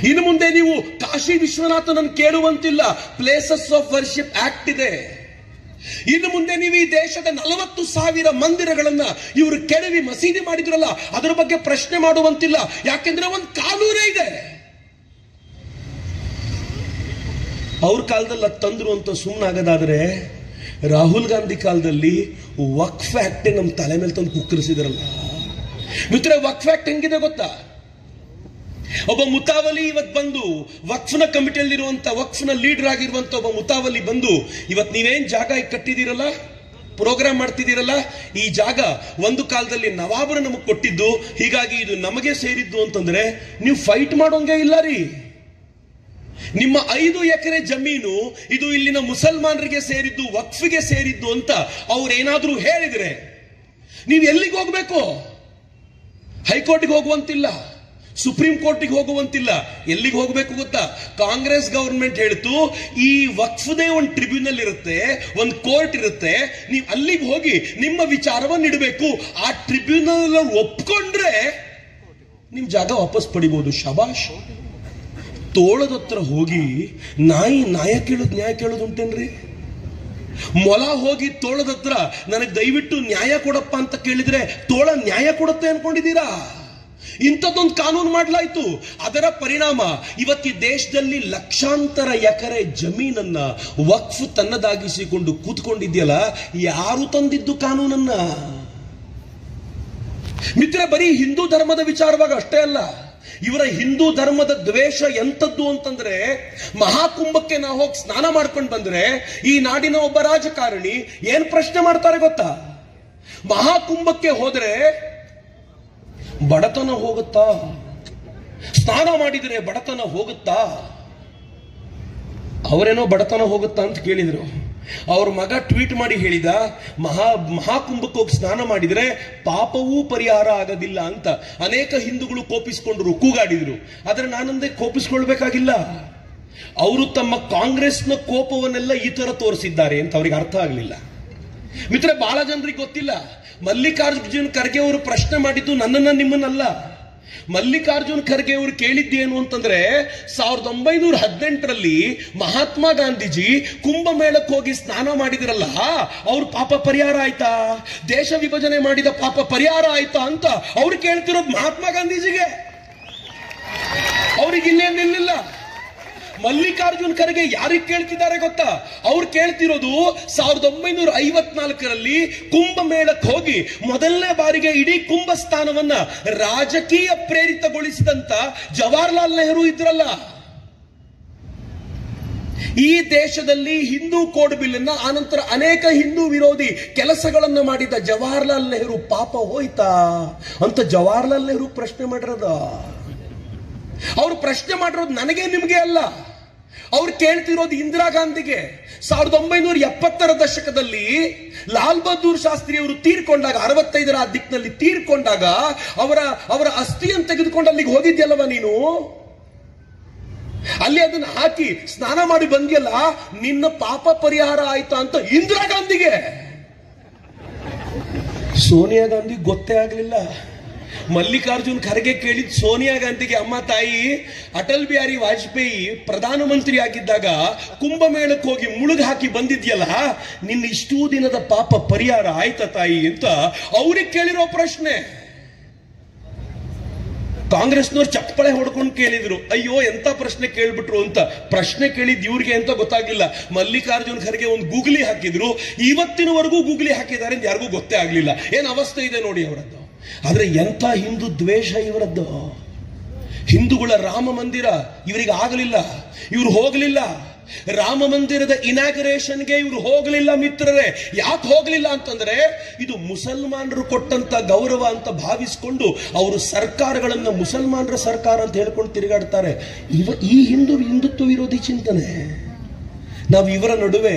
ಇನ್ನು ಮುಂದೆ ನೀವು ಕಾಶಿ ವಿಶ್ವನಾಥನನ್ನು ಕೇಳುವಂತಿಲ್ಲ, ಪ್ಲೇಸಸ್ ಆಫ್ ವರ್ಷಿಪ್ ಆಕ್ಟ್ ಇದೆ. ಇನ್ನು ಮುಂದೆ ನೀವು ಈ ದೇಶದ 40,000 ಮಂದಿರಗಳನ್ನ ಇವರು ಕೆಡವಿ ಮಸೀದಿ ಮಾಡಿದ್ರಲ್ಲ, ಅದರ ಬಗ್ಗೆ ಪ್ರಶ್ನೆ ಮಾಡುವಂತಿಲ್ಲ, ಯಾಕೆಂದ್ರೆ ಒಂದು ಕಾನೂನೇ ಇದೆ. ಅವ್ರ ಕಾಲದಲ್ಲಿ ತಂದ್ರು ಅಂತ ಸುಮ್ಮನಾಗದಾದ್ರೆ, ರಾಹುಲ್ ಗಾಂಧಿ ಕಾಲದಲ್ಲಿ ವಕ್ಫ್ ಆಕ್ಟ್ ನಮ್ಮ ತಲೆ ಮೇಲೆ ತಂದು ಕುಕ್ಕರಿಸಿದ್ರಲ್ಲ. ಮಿತ್ರ, ವಕ್ಫ್ ಆಕ್ಟ್ ಹೆಂಗಿದೆ ಗೊತ್ತಾ? ಒಬ್ಬ ಮುತಾವಲಿ ಇವತ್ತು ಬಂದು ವಕ್ಫ್ನ ಕಮಿಟಿಯಲ್ಲಿರುವಂತ ವಕ್ಫ್ನ ಲೀಡರ್ ಆಗಿರುವಂತ ಒಬ್ಬ ಮುತಾವಲಿ ಬಂದು, ಇವತ್ತು ನೀವೇನ್ ಜಾಗ ಕಟ್ಟಿದಿರಲ್ಲ ಪ್ರೋಗ್ರಾಮ್ ಮಾಡ್ತಿದ್ದೀರಲ್ಲ, ಈ ಜಾಗ ಒಂದು ಕಾಲದಲ್ಲಿ ನವಾಬರು ನಮಗೆ ಕೊಟ್ಟಿದ್ದು, ಹೀಗಾಗಿ ಇದು ನಮಗೆ ಸೇರಿದ್ದು ಅಂತಂದ್ರೆ ನೀವು ಫೈಟ್ ಮಾಡೋಂಗೆ ಇಲ್ಲ ರೀ. ನಿಮ್ಮ 5 ಎಕರೆ ಜಮೀನು ಇದು ಇಲ್ಲಿನ ಮುಸಲ್ಮಾನರಿಗೆ ಸೇರಿದ್ದು, ವಕ್ಫಿಗೆ ಸೇರಿದ್ದು ಅಂತ ಅವ್ರೇನಾದ್ರೂ ಹೇಳಿದ್ರೆ ನೀವು ಎಲ್ಲಿಗೆ ಹೋಗ್ಬೇಕು? ಹೈಕೋರ್ಟ್ಗೆ ಹೋಗುವಂತಿಲ್ಲ, ಸುಪ್ರೀಂ ಕೋರ್ಟ್ಗೆ ಹೋಗುವಂತಿಲ್ಲ. ಎಲ್ಲಿಗೆ ಹೋಗಬೇಕು ಗೊತ್ತಾ? ಕಾಂಗ್ರೆಸ್ ಗವರ್ಮೆಂಟ್ ಹೇಳ್ತು ಈ ವಕ್ಫ್ದೇ ಒಂದು ಟ್ರಿಬ್ಯುನಲ್ ಇರುತ್ತೆ, ಒಂದು ಕೋರ್ಟ್ ಇರುತ್ತೆ, ನೀವು ಅಲ್ಲಿಗೆ ಹೋಗಿ ನಿಮ್ಮ ವಿಚಾರವನ್ನು ಇಡಬೇಕು. ಆ ಟ್ರಿಬ್ಯುನಲ್ ಒಪ್ಕೊಂಡ್ರೆ ನಿಮ್ ಜಾಗ ವಾಪಸ್ ಪಡಿಬಹುದು. ಶಬಾಷ್. ತೋಳದ ಹತ್ರ ಹೋಗಿ ನಾಯಿ ನ್ಯಾಯ ಕೇಳೋದು ಉಂಟೇನ್ರಿ? ಮೊಲ ಹೋಗಿ ತೋಳದ ಹತ್ರ ನನಗೆ ದಯವಿಟ್ಟು ನ್ಯಾಯ ಕೊಡಪ್ಪ ಅಂತ ಕೇಳಿದ್ರೆ ತೋಳ ನ್ಯಾಯ ಕೊಡುತ್ತೆ ಅನ್ಕೊಂಡಿದ್ದೀರಾ? ಇಂಥದ್ದೊಂದು ಕಾನೂನು ಮಾಡಲಾಯ್ತು. ಅದರ ಪರಿಣಾಮ ಇವತ್ತಿ ದೇಶದಲ್ಲಿ ಲಕ್ಷಾಂತರ ಎಕರೆ ಜಮೀನನ್ನ ವಕ್ಫ್ ತನ್ನದಾಗಿಸಿಕೊಂಡು ಕೂತ್ಕೊಂಡಿದ್ಯಲ್ಲ, ಯಾರು ತಂದಿದ್ದು ಕಾನೂನನ್ನ? ಮಿತ್ರ, ಬರೀ ಹಿಂದೂ ಧರ್ಮದ ವಿಚಾರವಾಗಿ ಅಷ್ಟೇ ಅಲ್ಲ, ಇವರ ಹಿಂದೂ ಧರ್ಮದ ದ್ವೇಷ ಎಂತದ್ದು ಅಂತಂದ್ರೆ, ಮಹಾಕುಂಭಕ್ಕೆ ನಾವು ಹೋಗಿ ಸ್ನಾನ ಮಾಡ್ಕೊಂಡು ಬಂದ್ರೆ ಈ ನಾಡಿನ ಒಬ್ಬ ರಾಜಕಾರಣಿ ಏನ್ ಪ್ರಶ್ನೆ ಮಾಡ್ತಾರೆ ಗೊತ್ತಾ? ಮಹಾಕುಂಭಕ್ಕೆ ಹೋದ್ರೆ ಬಡತನ ಹೋಗುತ್ತಾ? ಸ್ನಾನ ಮಾಡಿದ್ರೆ ಬಡತನ ಹೋಗುತ್ತಾ? ಅವರೇನೋ ಬಡತನ ಹೋಗುತ್ತಾ ಅಂತ ಕೇಳಿದ್ರು. ಅವ್ರ ಮಗ ಟ್ವೀಟ್ ಮಾಡಿ ಹೇಳಿದ, ಮಹಾಕುಂಭಕ್ಕೆ ಹೋಗಿ ಸ್ನಾನ ಮಾಡಿದ್ರೆ ಪಾಪವೂ ಪರಿಹಾರ ಆಗೋದಿಲ್ಲ ಅಂತ. ಅನೇಕ ಹಿಂದೂಗಳು ಕೋಪಿಸ್ಕೊಂಡ್ರು, ಕೂಗಾಡಿದ್ರು. ಆದ್ರೆ ನಾನಂದೇ ಕೋಪಿಸ್ಕೊಳ್ಬೇಕಾಗಿಲ್ಲ. ಅವರು ತಮ್ಮ ಕಾಂಗ್ರೆಸ್ನ ಕೋಪವನ್ನೆಲ್ಲ ಈ ತರ ತೋರಿಸಿದ್ದಾರೆ ಅಂತ ಅವ್ರಿಗೆ ಅರ್ಥ ಆಗಲಿಲ್ಲ. ಮಿತ್ರ, ಬಹಳ ಜನರಿಗೆ ಗೊತ್ತಿಲ್ಲ. ಮಲ್ಲಿಕಾರ್ಜುನ್ ಖರ್ಗೆ ಅವರು ಪ್ರಶ್ನೆ ಮಾಡಿದ್ದು ನನ್ನನ್ನ ನಿಮ್ಮನ್ನಲ್ಲ. ಮಲ್ಲಿಕಾರ್ಜುನ್ ಖರ್ಗೆ ಅವರು ಕೇಳಿದ್ದೇನು ಅಂತಂದ್ರೆ, 1918ರಲ್ಲಿ ಮಹಾತ್ಮ ಗಾಂಧೀಜಿ ಕುಂಭಮೇಳಕ್ಕೆ ಹೋಗಿ ಸ್ನಾನ ಮಾಡಿದ್ರಲ್ಲ, ಅವ್ರ ಪಾಪ ಪರಿಹಾರ ಆಯ್ತಾ? ದೇಶ ವಿಭಜನೆ ಮಾಡಿದ ಪಾಪ ಪರಿಹಾರ ಆಯ್ತಾ ಅಂತ ಅವ್ರು ಕೇಳ್ತಿರೋದು ಮಹಾತ್ಮ ಗಾಂಧೀಜಿಗೆ. ಅವ್ರಿಗೆ ಇನ್ನೇನಿಲ್ಲ. ಮಲ್ಲಿಕಾರ್ಜುನ್ ಖರ್ಗೆ ಯಾರಿಗೆ ಕೇಳ್ತಿದ್ದಾರೆ ಗೊತ್ತಾ? ಅವ್ರು ಕೇಳ್ತಿರೋದು 1954ರಲ್ಲಿ ಕುಂಭಮೇಳಕ್ಕೆ ಹೋಗಿ ಮೊದಲನೇ ಬಾರಿಗೆ ಇಡೀ ಕುಂಭ ಸ್ಥಾನವನ್ನ ರಾಜಕೀಯ ಪ್ರೇರಿತಗೊಳಿಸಿದಂತ ಜವಾಹರ್ಲಾಲ್ ನೆಹರು ಇದ್ರಲ್ಲ. ಈ ದೇಶದಲ್ಲಿ ಹಿಂದೂ ಕೋಡ್ ಬಿಲ್ ಅನ್ನ, ಆನಂತರ ಅನೇಕ ಹಿಂದೂ ವಿರೋಧಿ ಕೆಲಸಗಳನ್ನ ಮಾಡಿದ ಜವಾಹರ್ಲಾಲ್ ನೆಹರು ಪಾಪ ಹೋಯ್ತಾ ಅಂತ ಜವಾಹರ್ಲಾಲ್ ನೆಹರು ಪ್ರಶ್ನೆ ಮಾಡಿರೋದ. ಅವ್ರು ಪ್ರಶ್ನೆ ಮಾಡಿರೋದು ನನಗೆ ನಿಮಗೆ ಅಲ್ಲ. ಅವ್ರು ಕೇಳ್ತಿರೋದು ಇಂದಿರಾ ಗಾಂಧಿಗೆ. 1970ರ ದಶಕದಲ್ಲಿ ಲಾಲ್ ಬಹದ್ದೂರ್ ಶಾಸ್ತ್ರಿ ಅವರು ತೀರ್ಕೊಂಡಾಗ, 65ರ ದಿಕ್ಕಿನಲ್ಲಿ ತೀರ್ಕೊಂಡಾಗ ಅವರ ಅಸ್ಥಿಯನ್ನು ತೆಗೆದುಕೊಂಡು ಅಲ್ಲಿಗೆ ಹೋಗಿದ್ಯಲ್ಲವ ನೀನು? ಅಲ್ಲಿ ಅದನ್ನ ಹಾಕಿ ಸ್ನಾನ ಮಾಡಿ ಬಂದ್ಯಲ್ಲ, ನಿನ್ನ ಪಾಪ ಪರಿಹಾರ ಆಯ್ತಾ ಅಂತ ಇಂದಿರಾ ಗಾಂಧಿಗೆ. ಸೋನಿಯಾ ಗಾಂಧಿ ಗೊತ್ತೇ ಆಗ್ಲಿಲ್ಲ. ಮಲ್ಲಿಕಾರ್ಜುನ್ ಖರ್ಗೆ ಕೇಳಿದ್ ಸೋನಿಯಾ ಗಾಂಧಿಗೆ, ಅಮ್ಮ ತಾಯಿ, ಅಟಲ್ ಬಿಹಾರಿ ವಾಜಪೇಯಿ ಪ್ರಧಾನಮಂತ್ರಿ ಆಗಿದ್ದಾಗ ಕುಂಭಮೇಳಕ್ಕೆ ಹೋಗಿ ಮುಳುಗ್ ಹಾಕಿ ಬಂದಿದ್ಯಲ್ಲ, ನಿನ್ನ ಇಷ್ಟೂ ದಿನದ ಪಾಪ ಪರಿಹಾರ ಆಯ್ತಾ ತಾಯಿ ಅಂತ ಅವ್ರಿಗೆ ಕೇಳಿರೋ ಪ್ರಶ್ನೆ. ಕಾಂಗ್ರೆಸ್ನವ್ರು ಚಪ್ಪಳೆ ಹೊಡ್ಕೊಂಡು ಕೇಳಿದ್ರು, ಅಯ್ಯೋ ಎಂತ ಪ್ರಶ್ನೆ ಕೇಳ್ಬಿಟ್ರು ಅಂತ. ಪ್ರಶ್ನೆ ಕೇಳಿದ್ ಇವ್ರಿಗೆ ಅಂತ ಗೊತ್ತಾಗ್ಲಿಲ್ಲ. ಮಲ್ಲಿಕಾರ್ಜುನ್ ಖರ್ಗೆ ಒಂದು ಗೂಗ್ಲಿ ಹಾಕಿದ್ರು, ಇವತ್ತಿನವರೆಗೂ ಗೂಗ್ಲಿ ಹಾಕಿದ್ದಾರೆ ಅಂತ ಯಾರಿಗೂ ಗೊತ್ತೇ ಆಗ್ಲಿಲ್ಲ. ಏನ್ ಅವಸ್ಥೆ ಇದೆ ನೋಡಿ ಅವರದ್ದು. ಆದ್ರೆ ಎಂತ ಹಿಂದೂ ದ್ವೇಷ ಇವರದ್ದು. ಹಿಂದೂಗಳ ರಾಮ ಮಂದಿರ ಇವರಿಗೆ ಆಗಲಿಲ್ಲ, ಇವ್ರು ಹೋಗಲಿಲ್ಲ. ರಾಮ ಮಂದಿರದ ಇನಾಗ್ರೇಷನ್ಗೆ ಇವ್ರು ಹೋಗಲಿಲ್ಲ ಮಿತ್ರರೇ. ಯಾಕೆ ಹೋಗಲಿಲ್ಲ ಅಂತಂದ್ರೆ, ಇದು ಮುಸಲ್ಮಾನರು ಕೊಟ್ಟಂತ ಗೌರವ ಅಂತ ಭಾವಿಸಿಕೊಂಡು ಅವರು ಸರ್ಕಾರಗಳನ್ನ ಮುಸಲ್ಮಾನರ ಸರ್ಕಾರ ಅಂತ ಹೇಳ್ಕೊಂಡು ತಿರುಗಾಡ್ತಾರೆ. ಈ ಹಿಂದುತ್ವ ವಿರೋಧಿ ಚಿಂತನೆ. ನಾವು ಇವರ ನಡುವೆ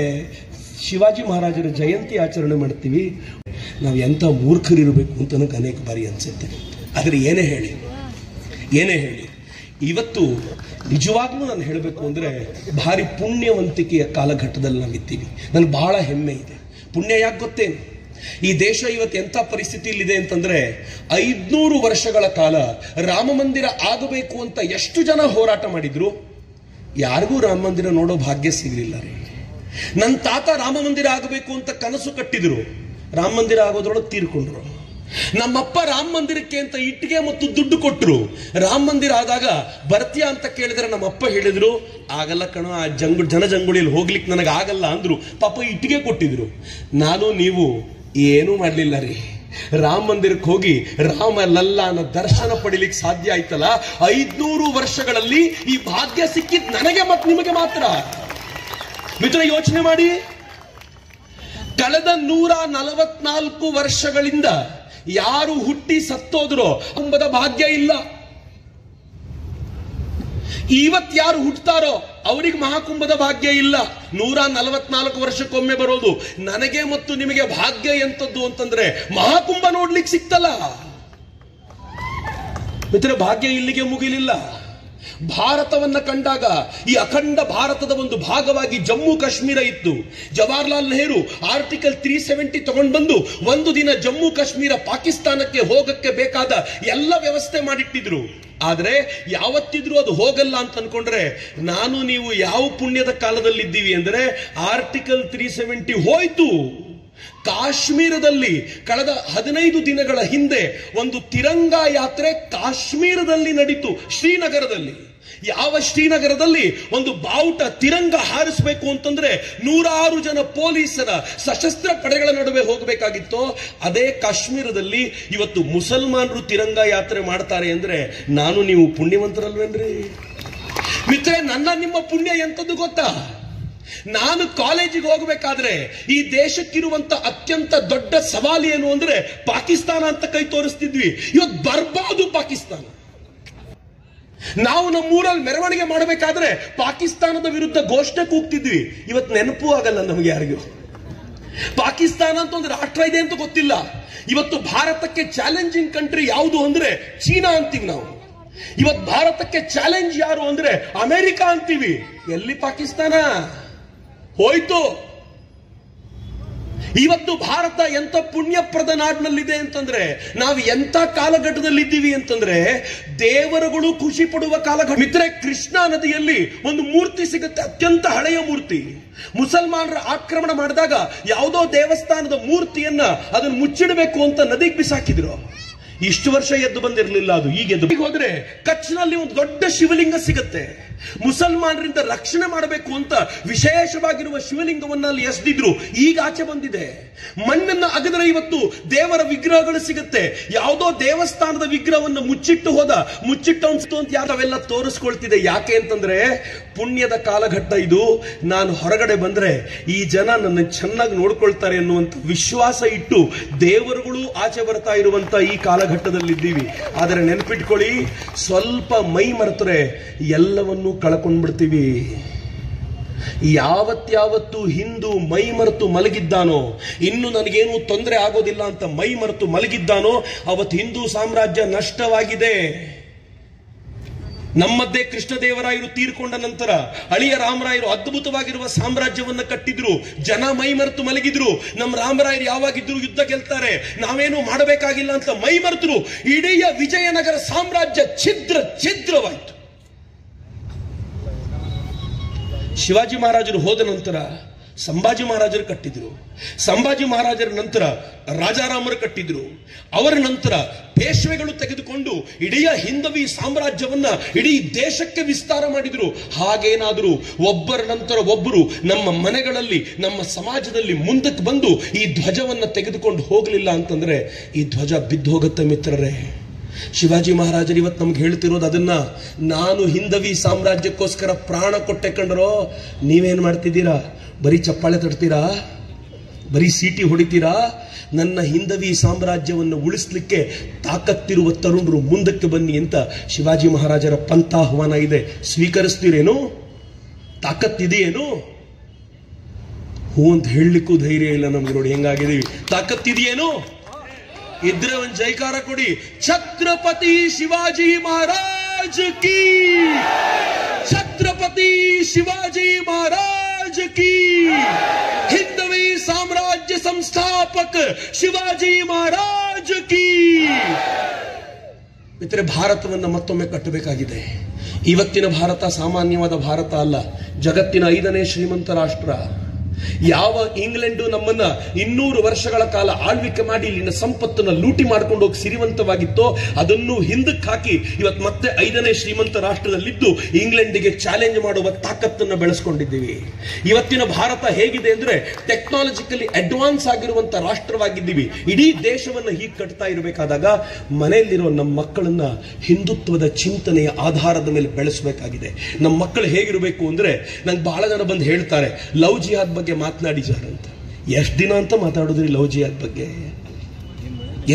ಶಿವಾಜಿ ಮಹಾರಾಜರ ಜಯಂತಿ ಆಚರಣೆ ಮಾಡ್ತೀವಿ. ನಾವು ಎಂತ ಮೂರ್ಖರಿರಬೇಕು ಅಂತ ನನಗೆ ಅನೇಕ ಬಾರಿ ಅನ್ಸುತ್ತೆ. ಆದರೆ ಏನೇ ಹೇಳಿ ಇವತ್ತು ನಿಜವಾಗ್ಲೂ ನಾನು ಹೇಳಬೇಕು ಅಂದ್ರೆ ಭಾರಿ ಪುಣ್ಯವಂತಿಕೆಯ ಕಾಲಘಟ್ಟದಲ್ಲಿ ನಾವಿದ್ದೀವಿ. ನನಗೆ ಬಹಳ ಹೆಮ್ಮೆ ಇದೆ. ಪುಣ್ಯ ಯಾಕೆ ಗೊತ್ತೇನು? ಈ ದೇಶ ಇವತ್ತು ಎಂಥ ಪರಿಸ್ಥಿತಿಯಲ್ಲಿದೆ ಅಂತಂದ್ರೆ, 500 ವರ್ಷಗಳ ಕಾಲ ರಾಮ ಮಂದಿರ ಆಗಬೇಕು ಅಂತ ಎಷ್ಟು ಜನ ಹೋರಾಟ ಮಾಡಿದ್ರು, ಯಾರಿಗೂ ರಾಮ ಮಂದಿರ ನೋಡೋ ಭಾಗ್ಯ ಸಿಗಲಿಲ್ಲ ರೀ. ನನ್ನ ತಾತ ರಾಮ ಮಂದಿರ ಆಗಬೇಕು ಅಂತ ಕನಸು ಕಟ್ಟಿದ್ರು, ರಾಮ ಮಂದಿರ ಆಗೋದ್ರೊಳಗೆ ತೀರ್ಕೊಂಡ್ರು. ನಮ್ಮಪ್ಪ ರಾಮ ಮಂದಿರಕ್ಕೆ ಅಂತ ಇಟ್ಟಿಗೆ ಮತ್ತು ದುಡ್ಡು ಕೊಟ್ಟರು. ರಾಮ ಮಂದಿರ ಆದಾಗ ಬರ್ತೀಯಾ ಅಂತ ಕೇಳಿದ್ರೆ ನಮ್ಮಪ್ಪ ಹೇಳಿದ್ರು, ಆಗಲ್ಲ ಕಣೋ, ಆ ಜನಜಂಗುಳಿಯಲ್ಲಿ ಹೋಗ್ಲಿಕ್ಕೆ ನನಗೆ ಆಗಲ್ಲ ಅಂದ್ರು. ಪಾಪ ಇಟ್ಟಿಗೆ ಕೊಟ್ಟಿದ್ರು. ನಾನು ನೀವು ಏನೂ ಮಾಡಲಿಲ್ಲ ರೀ. ರಾಮ ಮಂದಿರಕ್ಕೆ ಹೋಗಿ ರಾಮ ಲಲ್ಲಾನ ದರ್ಶನ ಪಡಿಲಿಕ್ಕೆ ಸಾಧ್ಯ ಆಯ್ತಲ್ಲ. 500 ವರ್ಷಗಳಲ್ಲಿ ಈ ಭಾಗ್ಯ ಸಿಕ್ಕಿದ್ ನನಗೆ ಮತ್ತು ನಿಮಗೆ ಮಾತ್ರ. ಮಿತ್ರ, ಯೋಚನೆ ಮಾಡಿ. ಕಳೆದ 144 ವರ್ಷಗಳಿಂದ ಯಾರು ಹುಟ್ಟಿ ಸತ್ತೋದ್ರೋ ಕುಂಭದ ಭಾಗ್ಯ ಇಲ್ಲ. ಇವತ್ ಯಾರು ಹುಟ್ಟುತ್ತಾರೋ ಅವರಿಗೆ ಮಹಾಕುಂಭದ ಭಾಗ್ಯ ಇಲ್ಲ. 144 ವರ್ಷಕ್ಕೊಮ್ಮೆ ಬರೋದು. ನನಗೆ ಮತ್ತು ನಿಮಗೆ ಭಾಗ್ಯ ಎಂತದ್ದು ಅಂತಂದ್ರೆ ಮಹಾಕುಂಭ ನೋಡ್ಲಿಕ್ಕೆ ಸಿಕ್ತಲ್ಲ. ಮಿತ್ರ, ಭಾಗ್ಯ ಇಲ್ಲಿಗೆ ಮುಗಿಲಿಲ್ಲ. ಭಾರತವನ್ನ ಕಂಡಾಗ ಈ ಅಖಂಡ ಭಾರತದ ಒಂದು ಭಾಗವಾಗಿ ಜಮ್ಮು ಕಾಶ್ಮೀರ ಇತ್ತು. ಜವಾಹರ್ಲಾಲ್ ನೆಹರು ಆರ್ಟಿಕಲ್ 370 ತಗೊಂಡು ಬಂದು ಒಂದು ದಿನ ಜಮ್ಮು ಕಾಶ್ಮೀರ ಪಾಕಿಸ್ತಾನಕ್ಕೆ ಹೋಗಕ್ಕೆ ಬೇಕಾದ ಎಲ್ಲ ವ್ಯವಸ್ಥೆ ಮಾಡಿಟ್ಟಿದ್ರು. ಆದ್ರೆ ಯಾವತ್ತಿದ್ರೂ ಅದು ಹೋಗಲ್ಲ ಅಂತ ಅನ್ಕೊಂಡ್ರೆ ನಾನು ನೀವು ಯಾವ ಪುಣ್ಯದ ಕಾಲದಲ್ಲಿದ್ದೀವಿ ಅಂದ್ರೆ ಆರ್ಟಿಕಲ್ 370 ಹೋಯ್ತು. ಕಾಶ್ಮೀರದಲ್ಲಿ ಕಳೆದ 15 ದಿನಗಳ ಹಿಂದೆ ಒಂದು ತಿರಂಗಾ ಯಾತ್ರೆ ಕಾಶ್ಮೀರದಲ್ಲಿ ನಡೀತು. ಶ್ರೀನಗರದಲ್ಲಿ. ಯಾವ ಶ್ರೀನಗರದಲ್ಲಿ ಒಂದು ಬಾವುಟ ತಿರಂಗ ಹಾರಿಸಬೇಕು ಅಂತಂದ್ರೆ 106 ಜನ ಪೊಲೀಸರ ಸಶಸ್ತ್ರ ಪಡೆಗಳ ನಡುವೆ ಹೋಗಬೇಕಾಗಿತ್ತು. ಅದೇ ಕಾಶ್ಮೀರದಲ್ಲಿ ಇವತ್ತು ಮುಸಲ್ಮಾನರು ತಿರಂಗ ಯಾತ್ರೆ ಮಾಡ್ತಾರೆ ಅಂದ್ರೆ ನಾನು ನೀವು ಪುಣ್ಯವಂತರಲ್ವೇನ್ರಿ? ಮಿತ್ರ, ನನ್ನ ನಿಮ್ಮ ಪುಣ್ಯ ಎಂತದ್ದು ಗೊತ್ತಾ? ನಾನು ಕಾಲೇಜಿಗೆ ಹೋಗಬೇಕಾದ್ರೆ ಈ ದೇಶಕ್ಕಿರುವಂತ ಅತ್ಯಂತ ದೊಡ್ಡ ಸವಾಲು ಏನು ಅಂದ್ರೆ ಪಾಕಿಸ್ತಾನ ಅಂತ ಕೈ ತೋರಿಸ್ತಿದ್ವಿ. ಇವತ್ತು ಬರ್ಬಾದು ಪಾಕಿಸ್ತಾನ. ನಾವು ನಮ್ಮೂರಲ್ಲಿ ಮೆರವಣಿಗೆ ಮಾಡಬೇಕಾದ್ರೆ ಪಾಕಿಸ್ತಾನದ ವಿರುದ್ಧ ಘೋಷಣೆ ಕೂಗ್ತಿದ್ವಿ. ಇವತ್ತು ನೆನಪು ಆಗಲ್ಲ ನಮಗೆ ಯಾರಿಗೂ. ಪಾಕಿಸ್ತಾನ ಅಂತ ಒಂದು ರಾಷ್ಟ್ರ ಇದೆ ಅಂತ ಗೊತ್ತಿಲ್ಲ. ಇವತ್ತು ಭಾರತಕ್ಕೆ ಚಾಲೆಂಜಿಂಗ್ ಕಂಟ್ರಿ ಯಾವುದು ಅಂದ್ರೆ ಚೀನಾ ಅಂತೀವಿ ನಾವು. ಇವತ್ತು ಭಾರತಕ್ಕೆ ಚಾಲೆಂಜ್ ಯಾರು ಅಂದ್ರೆ ಅಮೆರಿಕ ಅಂತೀವಿ. ಎಲ್ಲಿ ಪಾಕಿಸ್ತಾನ ಹೋಯ್ತು? ಇವತ್ತು ಭಾರತ ಎಂತ ಪುಣ್ಯಪ್ರದ ನಾಡಿನಲ್ಲಿದೆ ಅಂತಂದ್ರೆ ನಾವು ಎಂತ ಕಾಲಘಟ್ಟದಲ್ಲಿದ್ದೀವಿ ಅಂತಂದ್ರೆ ದೇವರುಗಳು ಖುಷಿ ಪಡುವ ಕಾಲಘಟ್ಟ. ಮಿತ್ರ, ಕೃಷ್ಣಾ ನದಿಯಲ್ಲಿ ಒಂದು ಮೂರ್ತಿ ಸಿಗುತ್ತೆ, ಅತ್ಯಂತ ಹಳೆಯ ಮೂರ್ತಿ. ಮುಸಲ್ಮಾನರ ಆಕ್ರಮಣ ಮಾಡಿದಾಗ ಯಾವುದೋ ದೇವಸ್ಥಾನದ ಮೂರ್ತಿಯನ್ನ ಅದನ್ನು ಮುಚ್ಚಿಡಬೇಕು ಅಂತ ನದಿಗೆ ಬಿಸಾಕಿದ್ರು. ಇಷ್ಟು ವರ್ಷ ಎದ್ದು ಬಂದಿರಲಿಲ್ಲ ಅದು. ಈಗ ಎದ್ದು ಹೋದ್ರೆ ಕಚ್ನಲ್ಲಿ ಒಂದು ದೊಡ್ಡ ಶಿವಲಿಂಗ ಸಿಗುತ್ತೆ. ಮುಸಲ್ಮಾನರಿಂದ ರಕ್ಷಣೆ ಮಾಡಬೇಕು ಅಂತ ವಿಶೇಷವಾಗಿರುವ ಶಿವಲಿಂಗವನ್ನ ಅಲ್ಲಿ ಎಸ್ದಿದ್ರು. ಈಗ ಆಚೆ ಬಂದಿದೆ. ಮಣ್ಣನ್ನ ಅಗದರೆ ಇವತ್ತು ದೇವರ ವಿಗ್ರಹಗಳು ಸಿಗುತ್ತೆ. ಯಾವುದೋ ದೇವಸ್ಥಾನದ ವಿಗ್ರಹವನ್ನು ಮುಚ್ಚಿಟ್ಟು ಹೋದ, ಮುಚ್ಚಿಟ್ಟು ಅಂತ ಯಾವೆಲ್ಲ ತೋರಿಸ್ಕೊಳ್ತಿದೆ. ಯಾಕೆ ಅಂತಂದ್ರೆ ಪುಣ್ಯದ ಕಾಲಘಟ್ಟ ಇದು. ನಾನು ಹೊರಗಡೆ ಬಂದ್ರೆ ಈ ಜನ ನನ್ನ ಚೆನ್ನಾಗಿ ನೋಡ್ಕೊಳ್ತಾರೆ ಅನ್ನುವಂತ ವಿಶ್ವಾಸ ಇಟ್ಟು ದೇವರುಗಳು ಆಚೆ ಬರ್ತಾ ಇರುವಂತ ಈ ಕಾಲಘಟ್ಟದಲ್ಲಿದ್ದೀವಿ. ಆದರೆ ನೆನಪಿಟ್ಕೊಳ್ಳಿ, ಸ್ವಲ್ಪ ಮೈ ಮರೆತರೆ ಎಲ್ಲವನ್ನೂ ಕಳ್ಕೊಂಡ್ಬಿಡ್ತೀವಿ. ಯಾವತ್ತು ಹಿಂದೂ ಮೈ ಮರೆತು ಮಲಗಿದ್ದಾನೋ, ಇನ್ನು ನನಗೇನು ತೊಂದರೆ ಆಗೋದಿಲ್ಲ ಅಂತ ಮೈ ಮರೆತು ಮಲಗಿದ್ದಾನೋ, ಅವತ್ತು ಹಿಂದೂ ಸಾಮ್ರಾಜ್ಯ ನಷ್ಟವಾಗಿದೆ. ನಮ್ಮದ್ದೇ ಕೃಷ್ಣದೇವರಾಯರು ತೀರ್ಕೊಂಡ ನಂತರ ಅಳಿಯ ರಾಮರಾಯರು ಅದ್ಭುತವಾಗಿರುವ ಸಾಮ್ರಾಜ್ಯವನ್ನ ಕಟ್ಟಿದ್ರು. ಜನ ಮೈ ಮರೆತು ಮಲಗಿದ್ರು. ನಮ್ಮ ರಾಮರಾಯರು ಯಾವಾಗಿದ್ರು ಯುದ್ಧ ಗೆಲ್ತಾರೆ, ನಾವೇನು ಮಾಡಬೇಕಾಗಿಲ್ಲ ಅಂತ ಮೈ ಮರೆತರು. ಇಡೀ ವಿಜಯನಗರ ಸಾಮ್ರಾಜ್ಯ ಛಿದ್ರವಾಯಿತು. ಶಿವಾಜಿ ಮಹಾರಾಜರು ಹೋದ ನಂತರ ಸಂಭಾಜಿ ಮಹಾರಾಜರು ಕಟ್ಟಿದ್ರು. ಸಂಭಾಜಿ ಮಹಾರಾಜರ ನಂತರ ರಾಜಾರಾಮರು ಕಟ್ಟಿದ್ರು. ಅವರ ನಂತರ ಪೇಶ್ವೆಗಳು ತೆಗೆದುಕೊಂಡು ಇಡೀ ಹಿಂದವಿ ಸಾಮ್ರಾಜ್ಯವನ್ನ ಇಡೀ ದೇಶಕ್ಕೆ ವಿಸ್ತಾರ ಮಾಡಿದ್ರು. ಹಾಗೇನಾದರೂ ಒಬ್ಬರ ನಂತರ ಒಬ್ಬರು ನಮ್ಮ ಮನೆಗಳಲ್ಲಿ, ನಮ್ಮ ಸಮಾಜದಲ್ಲಿ ಮುಂದಕ್ಕೆ ಬಂದು ಈ ಧ್ವಜವನ್ನ ತೆಗೆದುಕೊಂಡು ಹೋಗಲಿಲ್ಲ ಅಂತಂದ್ರೆ ಈ ಧ್ವಜ ಬಿದ್ದು ಹೋಗುತ್ತೆ ಮಿತ್ರರೇ. ಶಿವಾಜಿ ಮಹಾರಾಜರು ಇವತ್ತು ನಮ್ಗೆ ಹೇಳ್ತಿರೋದು ಅದನ್ನ. ನಾನು ಹಿಂದವಿ ಸಾಮ್ರಾಜ್ಯಕ್ಕೋಸ್ಕರ ಪ್ರಾಣ ಕೊಟ್ಟೆ ಕಂಡ್ರೋ, ನೀವೇನ್ ಮಾಡ್ತಿದ್ದೀರಾ? ಬರೀ ಚಪ್ಪಾಳೆ ತಡ್ತೀರಾ? ಬರೀ ಸೀಟಿ ಹೊಡಿತೀರಾ? ನನ್ನ ಹಿಂದವಿ ಸಾಮ್ರಾಜ್ಯವನ್ನು ಉಳಿಸ್ಲಿಕ್ಕೆ ತಾಕತ್ತಿರುವ ತರುಣರು ಮುಂದಕ್ಕೆ ಬನ್ನಿ ಅಂತ ಶಿವಾಜಿ ಮಹಾರಾಜರ ಪಂಥಾಹ್ವಾನ ಇದೆ. ಸ್ವೀಕರಿಸ್ತೀರೇನು? ತಾಕತ್ತಿದೆಯೇನು? ಹೂ ಅಂತ ಹೇಳಲಿಕ್ಕೂ ಧೈರ್ಯ ಇಲ್ಲ ನಮ್ಗೆ. ನೋಡಿ ಹೆಂಗಾಗಿದ್ದೀವಿ. ತಾಕತ್ತಿದೆಯೇನು? ಇದ್ರೆ ಒಂದು ಜೈಕಾರ ಕೊಡಿ. ಛತ್ರಪತಿ ಶಿವಾಜಿ ಮಹಾರಾಜ್ ಕಿ, ಛತ್ರಪತಿ ಶಿವಾಜಿ ಮಹಾರಾಜ್ ಕಿ, ಹಿಂದವಿ ಸಾಮ್ರಾಜ್ಯ ಸಂಸ್ಥಾಪಕ ಶಿವಾಜಿ ಮಹಾರಾಜ್ ಕಿ. ಮಿತ್ರ, ಭಾರತವನ್ನು ಮತ್ತೊಮ್ಮೆ ಕಟ್ಟಬೇಕಾಗಿದೆ. ಇವತ್ತಿನ ಭಾರತ ಸಾಮಾನ್ಯವಾದ ಭಾರತ ಅಲ್ಲ. ಜಗತ್ತಿನ 5ನೇ ಶ್ರೀಮಂತ ರಾಷ್ಟ್ರ. ಯಾವ ಇಂಗ್ಲೆಂಡು ನಮ್ಮನ್ನ 200 ವರ್ಷಗಳ ಕಾಲ ಆಳ್ವಿಕೆ ಮಾಡಿ ಇಲ್ಲಿನ ಸಂಪತ್ತನ್ನು ಲೂಟಿ ಮಾಡ್ಕೊಂಡು ಹೋಗಿ ಸಿರಿವಂತವಾಗಿತ್ತೋ ಅದನ್ನು ಹಿಂದಕ್ಕೆ ಹಾಕಿ ಇವತ್ತು ಮತ್ತೆ 5ನೇ ಶ್ರೀಮಂತ ರಾಷ್ಟ್ರದಲ್ಲಿದ್ದು ಇಂಗ್ಲೆಂಡಿಗೆ ಚಾಲೆಂಜ್ ಮಾಡುವ ತಾಕತ್ತನ್ನು ಬೆಳೆಸ್ಕೊಂಡಿದ್ದೀವಿ. ಇವತ್ತಿನ ಭಾರತ ಹೇಗಿದೆ ಅಂದ್ರೆ ಟೆಕ್ನಾಲಜಿಕಲಿ ಅಡ್ವಾನ್ಸ್ ಆಗಿರುವಂತ ರಾಷ್ಟ್ರವಾಗಿದ್ದೀವಿ. ಇಡೀ ದೇಶವನ್ನ ಹೀಗೆ ಕಟ್ತಾ ಇರಬೇಕಾದಾಗ ಮನೆಯಲ್ಲಿರೋ ನಮ್ಮ ಮಕ್ಕಳನ್ನ ಹಿಂದುತ್ವದ ಚಿಂತನೆಯ ಆಧಾರದ ಮೇಲೆ ಬೆಳೆಸಬೇಕಾಗಿದೆ. ನಮ್ಮ ಮಕ್ಕಳು ಹೇಗಿರಬೇಕು ಅಂದ್ರೆ ನಂಗೆ ಬಹಳ ಜನ ಬಂದು ಹೇಳ್ತಾರೆ, ಲವ್ ಜಿಹಾದ್ ಬಗ್ಗೆ ಮಾತನಾಡಿ ಸರ್ ಅಂತ. ಎಷ್ಟು ದಿನ ಅಂತ ಮಾತಾಡೋದ್ರಿ ಲವ್ ಜಿಹಾದ್ ಬಗ್ಗೆ?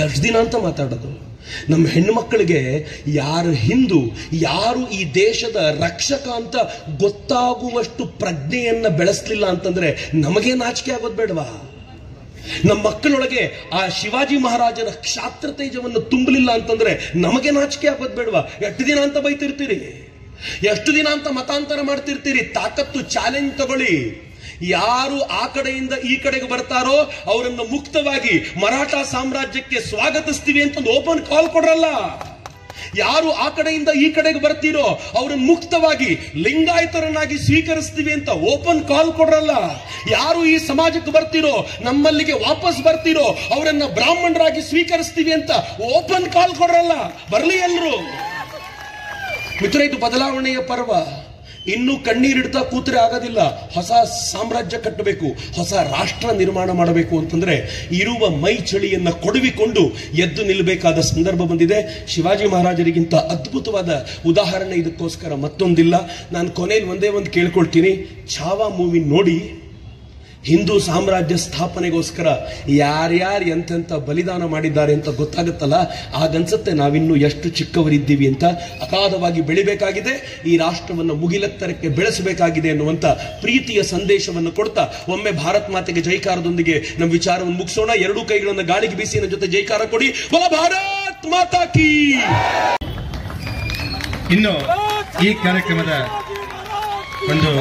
ಎಷ್ಟು ದಿನ ಅಂತ ಮಾತಾಡೋದು? ನಮ್ಮ ಹೆಣ್ಣು ಮಕ್ಕಳಿಗೆ ಯಾರು ಹಿಂದೂ, ಯಾರು ಈ ದೇಶದ ರಕ್ಷಕ ಅಂತ ಗೊತ್ತಾಗುವಷ್ಟು ಪ್ರಜ್ಞೆಯನ್ನ ಬೆಳೆಸಲಿಲ್ಲ ಅಂತಂದ್ರೆ ನಮಗೆ ನಾಚಿಕೆ ಆಗೋದು ಬೇಡವಾ? ನಮ್ಮ ಮಕ್ಕಳೊಳಗೆ ಆ ಶಿವಾಜಿ ಮಹಾರಾಜರ ಕ್ಷಾತ್ರ ತೇಜವನ್ನು ತುಂಬಲಿಲ್ಲ ಅಂತಂದ್ರೆ ನಮಗೆ ನಾಚಿಕೆ ಆಗೋದು ಬೇಡವಾ? ಎಷ್ಟು ದಿನ ಅಂತ ಬೈತಿರ್ತೀರಿ? ಎಷ್ಟು ದಿನ ಅಂತ ಮತಾಂತರ ಮಾಡ್ತಿರ್ತೀರಿ? ತಾಕತ್ತು ಚಾಲೆಂಜ್ ತಗೊಳ್ಳಿ. ಯಾರು ಆ ಕಡೆಯಿಂದ ಈ ಕಡೆಗೆ ಬರ್ತಾರೋ ಅವರನ್ನು ಮುಕ್ತವಾಗಿ ಮರಾಠ ಸಾಮ್ರಾಜ್ಯಕ್ಕೆ ಸ್ವಾಗತಿಸ್ತೀವಿ ಅಂತ ಒಂದು ಓಪನ್ ಕಾಲ್ ಕೊಡ್ರಲ್ಲ. ಯಾರು ಆ ಕಡೆಯಿಂದ ಈ ಕಡೆಗೆ ಬರ್ತೀರೋ ಅವರನ್ನು ಮುಕ್ತವಾಗಿ ಲಿಂಗಾಯತರನ್ನಾಗಿ ಸ್ವೀಕರಿಸ್ತೀವಿ ಅಂತ ಓಪನ್ ಕಾಲ್ ಕೊಡ್ರಲ್ಲ. ಯಾರು ಈ ಸಮಾಜಕ್ಕೆ ಬರ್ತೀರೋ, ನಮ್ಮಲ್ಲಿಗೆ ವಾಪಸ್ ಬರ್ತೀರೋ ಅವರನ್ನ ಬ್ರಾಹ್ಮಣರಾಗಿ ಸ್ವೀಕರಿಸ್ತೀವಿ ಅಂತ ಓಪನ್ ಕಾಲ್ ಕೊಡ್ರಲ್ಲ. ಬರ್ಲಿ ಎಲ್ರು. ಮಿತ್ರ, ಇದು ಬದಲಾವಣೆಯ ಪರ್ವ. ಇನ್ನು ಕಣ್ಣೀರಿಡ್ತಾ ಕೂತ್ರೆ ಆಗೋದಿಲ್ಲ. ಹೊಸ ಸಾಮ್ರಾಜ್ಯ ಕಟ್ಟಬೇಕು, ಹೊಸ ರಾಷ್ಟ್ರ ನಿರ್ಮಾಣ ಮಾಡಬೇಕು ಅಂತಂದ್ರೆ ಇರುವ ಮೈ ಚಳಿಯನ್ನ ಕೊಡವಿಕೊಂಡು ಎದ್ದು ನಿಲ್ಲಬೇಕಾದ ಸಂದರ್ಭ ಬಂದಿದೆ. ಶಿವಾಜಿ ಮಹಾರಾಜರಿಗಿಂತ ಅದ್ಭುತವಾದ ಉದಾಹರಣೆ ಇದಕ್ಕೋಸ್ಕರ ಮತ್ತೊಂದಿಲ್ಲ. ನಾನು ಕೊನೆಯಲ್ಲಿ ಒಂದೇ ಒಂದು ಕೇಳ್ಕೊಳ್ತೀನಿ, ಛಾವಾ ಮೂವಿ ನೋಡಿ. ಹಿಂದೂ ಸಾಮ್ರಾಜ್ಯ ಸ್ಥಾಪನೆಗೋಸ್ಕರ ಯಾರ್ಯಾರು ಎಂತೆಂಥ ಬಲಿದಾನ ಮಾಡಿದ್ದಾರೆ ಅಂತ ಗೊತ್ತಾಗುತ್ತಲ್ಲ, ಆಗನ್ಸುತ್ತೆ ನಾವಿನ್ನೂ ಎಷ್ಟು ಚಿಕ್ಕವರಿದ್ದೀವಿ ಅಂತ. ಅಗಾಧವಾಗಿ ಬೆಳಿಬೇಕಾಗಿದೆ, ಈ ರಾಷ್ಟ್ರವನ್ನು ಮುಗಿಲೆತ್ತರಕ್ಕೆ ಬೆಳೆಸಬೇಕಾಗಿದೆ ಎನ್ನುವಂತ ಪ್ರೀತಿಯ ಸಂದೇಶವನ್ನು ಕೊಡ್ತಾ ಒಮ್ಮೆ ಭಾರತ್ ಮಾತೆಗೆ ಜೈಕಾರದೊಂದಿಗೆ ನಮ್ಮ ವಿಚಾರವನ್ನು ಮುಗಿಸೋಣ. ಎರಡೂ ಕೈಗಳನ್ನು ಗಾಳಿಗೆ ಬೀಸಿ ನನ್ನ ಜೊತೆ ಜೈಕಾರ ಕೊಡಿ. ಬೋಲೋ ಭಾರತ್ ಮಾತಾ ಕೀ. ಇನ್ನು ಈ ಕಾರ್ಯಕ್ರಮದ ಒಂದು